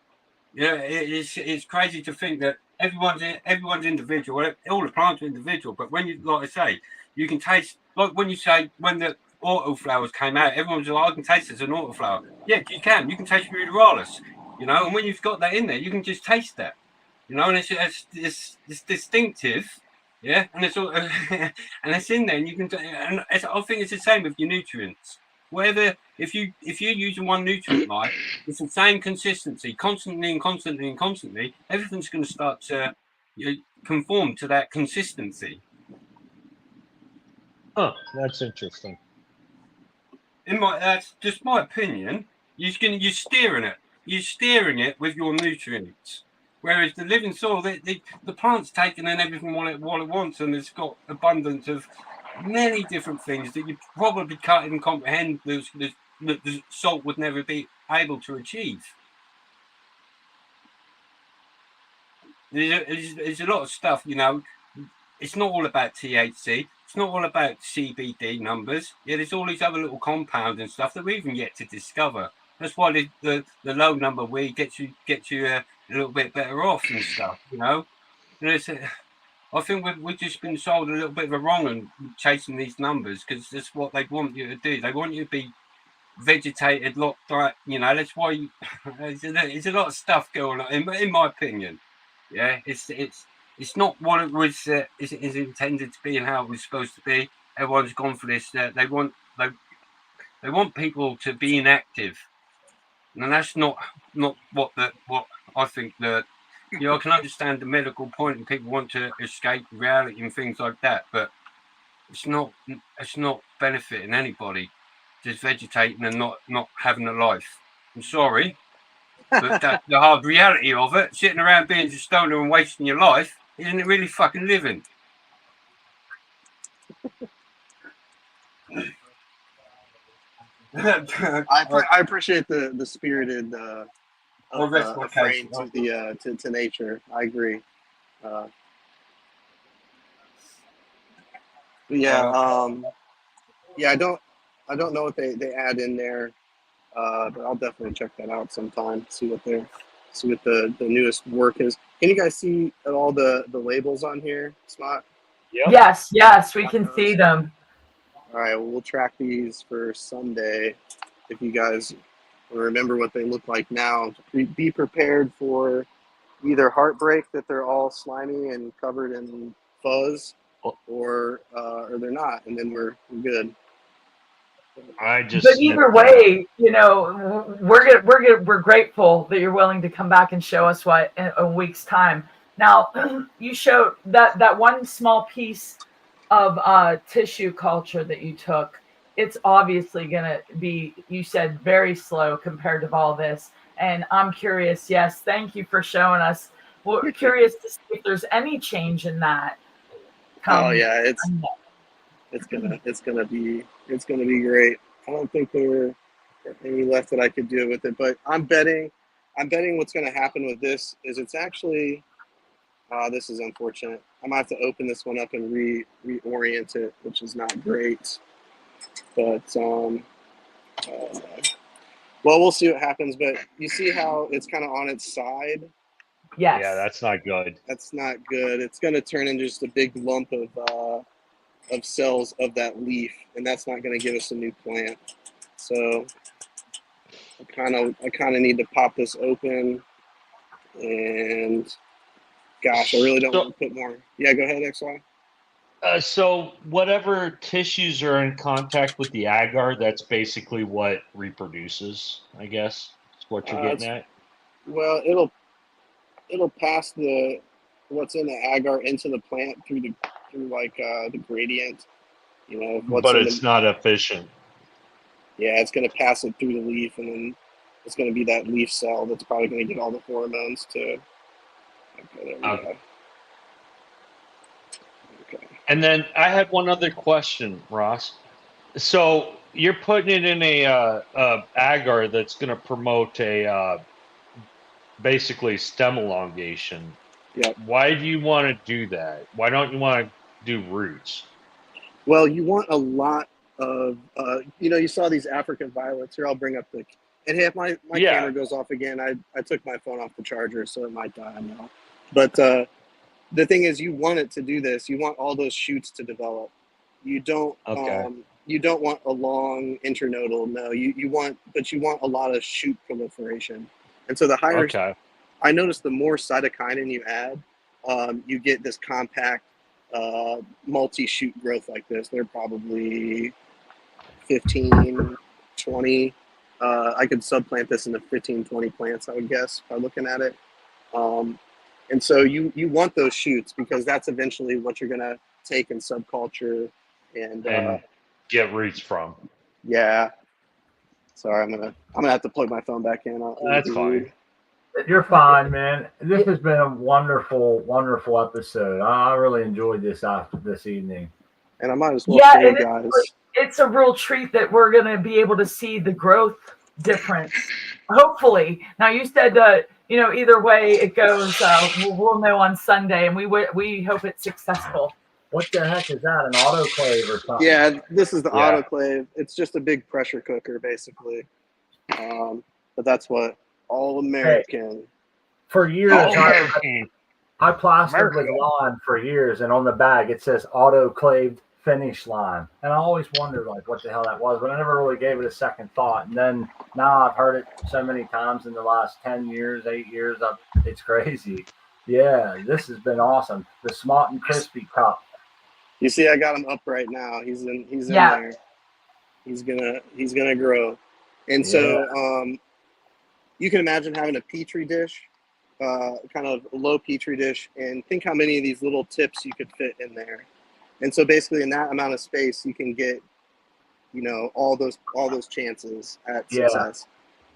It's crazy to think that everyone's individual. All the plants are individual, but when like I say, you can taste, like when you say when the autoflowers came out, everyone's like, I can taste it as an autoflower. Yeah, you can. You can taste ruderalis, and when you've got that in there, you can just taste that, and it's distinctive, yeah, and it's all and it's in there, and you can. And I think it's the same with your nutrients. Whether if you're using one nutrient line, it's the same consistency, constantly, everything's going to start to conform to that consistency. Huh, that's interesting. That's just my opinion. You're steering it with your nutrients. Whereas the living soil, the plant's taking in everything what it wants, and it's got abundance of many different things that you probably can't even comprehend that the salt would never be able to achieve. There's a lot of stuff, you know. It's not all about THC. It's not all about CBD numbers. Yeah, there's all these other little compounds and stuff that we've even yet to discover. That's why the low number weed gets you a little bit better off and stuff, you know. I think we've just been sold a little bit of a wrong and chasing these numbers because that's what they want you to do. They want you to be vegetated, locked right. You know, that's why there's a lot of stuff going on. In my opinion, yeah, it's not what it was is intended to be and how it was supposed to be. Everyone's gone for this. They want people to be inactive, and that's not what I think that. You know, I can understand the medical point and people want to escape reality and things like that, but it's not benefiting anybody just vegetating and not having a life. I'm sorry, but that's the hard reality of it. Sitting around being just stoner and wasting your life, isn't it really fucking living? I appreciate the spirited refrain to nature. I agree. Yeah, yeah. I don't know what they add in there, but I'll definitely check that out sometime. See what the newest work is. Can you guys see at all the labels on here, Smart? Yep. Yes, we can see them. All right, well, we'll track these for Sunday. If you guys remember what they look like now, be prepared for either heartbreak that they're all slimy and covered in fuzz, or they're not, and then we're good. But either way, you know, we're grateful that you're willing to come back and show us what in a week's time. Now, you showed that one small piece of tissue culture that you took. It's obviously going to be, you said, very slow compared to all this. And I'm curious. Yes, thank you for showing us. We're curious to see if there's any change in that. Oh yeah, it's gonna be great. I don't think there were any left that I could do with it, but I'm betting what's gonna happen with this is it's actually this is unfortunate. I'm gonna have to open this one up and reorient it, which is not great. But well, we'll see what happens. But you see how it's kind of on its side. Yes. Yeah, that's not good. That's not good. It's going to turn into just a big lump of cells of that leaf, and that's not going to give us a new plant. So I kind of need to pop this open, and gosh, I really don't want to put more. Yeah, go ahead, XY. So whatever tissues are in contact with the agar, that's basically what reproduces, I guess. That's what you're getting at. Well, it'll pass what's in the agar into the plant through the gradient, you know. But it's not efficient. Yeah, it's going to pass it through the leaf, and then it's going to be that leaf cell that's probably going to get all the hormones to. Okay, there we go. Okay. And then I had one other question, Ross. So you're putting it in a agar that's going to promote a basically stem elongation. Yeah. Why do you want to do that? Why don't you want to do roots? Well, you want a lot of, you saw these African violets. Here, I'll bring up and hey, if my camera goes off again, I took my phone off the charger, so it might die now. But the thing is, you want it to do this. You want all those shoots to develop. You don't. Okay. You don't want a long internodal. No, you want a lot of shoot proliferation. And so the higher, I noticed the more cytokinin you add, you get this compact multi-shoot growth like this. They're probably 15, 20. I could subplant this into 15, 20 plants, I would guess, by looking at it. And so you want those shoots because that's eventually what you're going to take in subculture and get roots from. Yeah. Sorry, I'm gonna have to plug my phone back in. That's fine. You're fine, man. This has been a wonderful, wonderful episode. I really enjoyed this evening. And I might as well Yeah, show you and guys. it's a real treat that we're going to be able to see the growth difference. Hopefully. Now you said either way it goes, we'll know on Sunday, and we hope it's successful. What the heck is that? An autoclave or something? Yeah, this is the Yeah. autoclave. It's just a big pressure cooker, basically. But that's what all American. For years, Oh, I American. plastered with America. lime for years, and on the bag it says autoclaved finish line. And I always wondered like what the hell that was, but I never really gave it a second thought. And then now I've heard it so many times in the last 10 years, 8 years. It's crazy. Yeah, this has been awesome. The Smart and Crispy Cup. You see, I got him up right now. He's in Yeah. there. He's gonna grow. And so you can imagine having a petri dish, kind of a low petri dish, and think how many of these little tips you could fit in there. And so basically in that amount of space you can get, all those chances at success.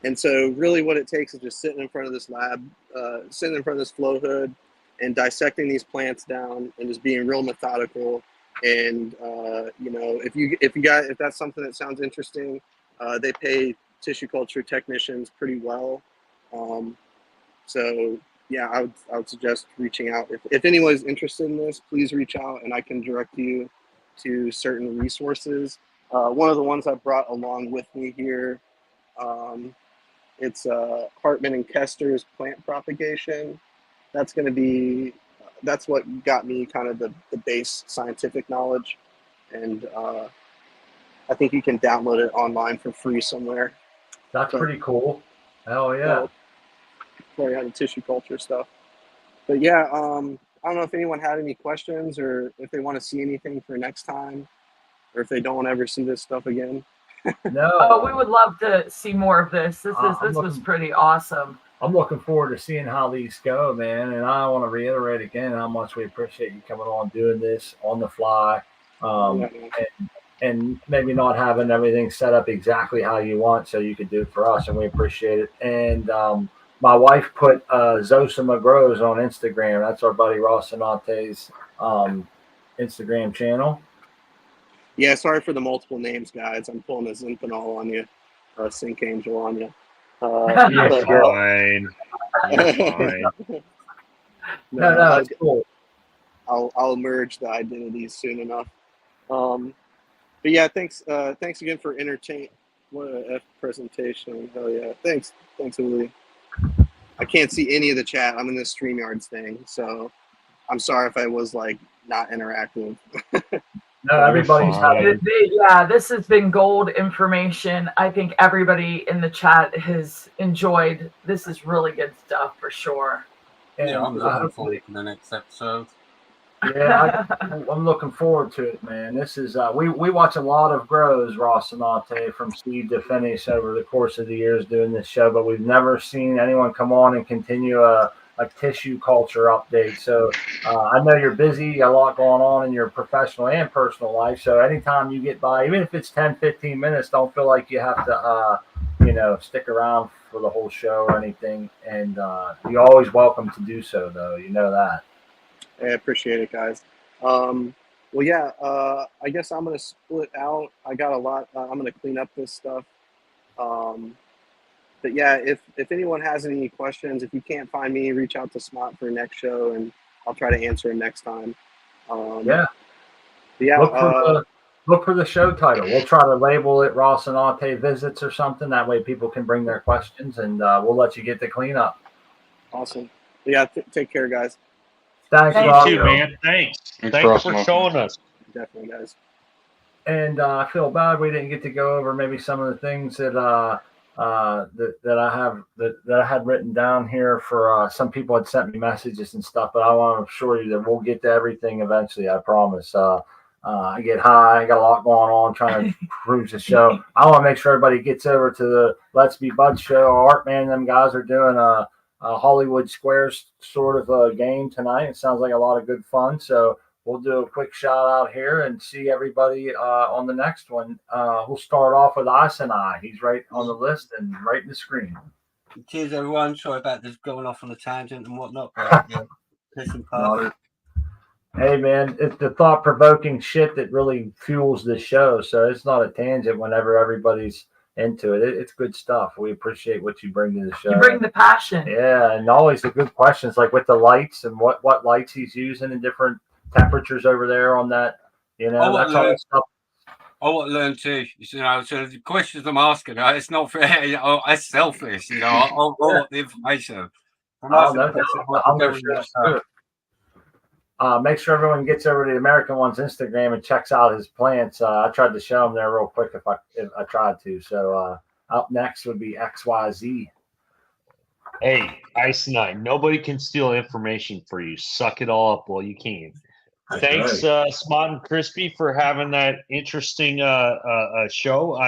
And so really what it takes is just sitting in front of this lab, sitting in front of this flow hood and dissecting these plants down and just being real methodical. And if that's something that sounds interesting, they pay tissue culture technicians pretty well. So yeah, I would suggest reaching out. If anyone's interested in this, please reach out and I can direct you to certain resources. One of the ones I brought along with me here, it's Hartman and Kester's plant propagation. That's what got me kind of the base scientific knowledge. And I think you can download it online for free somewhere. That's pretty cool. Hell yeah. Well, before you had the tissue culture stuff. But yeah, I don't know if anyone had any questions or if they want to see anything for next time or if they don't ever see this stuff again. No. Oh, we would love to see more of this. This was looking- pretty awesome. I'm looking forward to seeing how these go, man. And I want to reiterate again how much we appreciate you coming on doing this on the fly. And maybe not having everything set up exactly how you want so you could do it for us, and we appreciate it. And my wife put Zosima Grows on Instagram. That's our buddy Rocinante's Instagram channel. Yeah, sorry for the multiple names, guys. I'm pulling a Zinfandel on you, Sync Angel on you. You're fine. You're fine. No, that's cool. I'll merge the identities soon enough. But yeah, thanks again for entertain. What a presentation! Hell yeah! Thanks, Uli. I can't see any of the chat. I'm in this StreamYards thing, so I'm sorry if I was like not interactive. No, everybody's having. Yeah, this has been gold information. I think everybody in the chat has enjoyed. This is really good stuff for sure. Yeah, I'm looking forward to the next episode. Yeah, I'm looking forward to it, man. This is we watch a lot of grows, Rocinante, from seed to finish over the course of the years doing this show, but we've never seen anyone come on and continue a tissue culture update. So I know you're busy, a lot going on in your professional and personal life. So anytime you get by, even if it's 10, 15 minutes, don't feel like you have to, stick around for the whole show or anything. And you're always welcome to do so, though. You know that. I appreciate it, guys. Well, yeah, I guess I'm going to split out. I got a lot. I'm going to clean up this stuff. But yeah, if anyone has any questions, if you can't find me, reach out to Smot for next show, and I'll try to answer them next time. Yeah. Look for the show title. We'll try to label it Rocinante Visits or something. That way people can bring their questions, and we'll let you get the cleanup. Awesome. Yeah, take care, guys. Thanks, You too, man. Thanks for showing us. Definitely, guys. And I feel bad we didn't get to go over maybe some of the things that that I had written down here for some people had sent me messages and stuff. But I want to assure you that we'll get to everything eventually. I promise. I get high. I got a lot going on trying to cruise the show. I want to make sure everybody gets over to the Let's Be Bud show. Art Man, them guys are doing a Hollywood Squares sort of a game tonight. It sounds like a lot of good fun. So we'll do a quick shout out here and see everybody on the next one. We'll start off with Ice and I. He's right on the list and right in the screen. Cheers, everyone. Sorry about this going off on a tangent and whatnot. But, yeah, piss and puff. Hey man, it's the thought-provoking shit that really fuels the show. So it's not a tangent whenever everybody's into it. It's good stuff. We appreciate what you bring to the show. You bring the passion. Yeah, and always the good questions, like with the lights and what lights he's using in different temperatures over there on that. You know, that's all stuff. I want to learn too. You know, so the questions I'm asking, it's not fair. You know, it's selfish. You know, I want the information. Make sure everyone gets over to the American One's Instagram and checks out his plants. I tried to show them there real quick if I tried to. So up next would be XYZ. Hey, Ice Nine, nobody can steal information for you. Suck it all up while you can. That's Thanks, right. Smart and Crispy, for having that interesting show.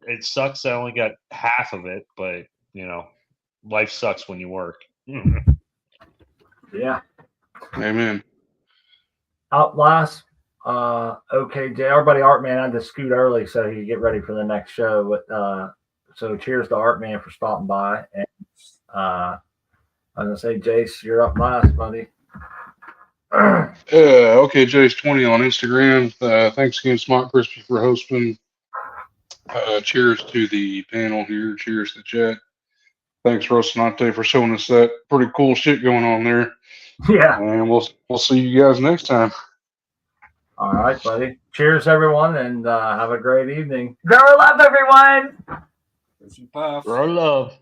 It sucks I only got half of it, but you know, life sucks when you work. Yeah. Amen. Out last, okay, Jay. Everybody, Artman had to scoot early so he could get ready for the next show. But so cheers to Artman for stopping by. And I'm gonna say, Jace, you're up last, buddy. Okay, Jace20 on Instagram. Thanks again, Smart Crispy, for hosting. Cheers to the panel here. Cheers to chat. Thanks, Rocinante, for showing us that pretty cool shit going on there. Yeah. And we'll see you guys next time. All right, buddy. Cheers, everyone, and have a great evening. Grow love, everyone. Grow love.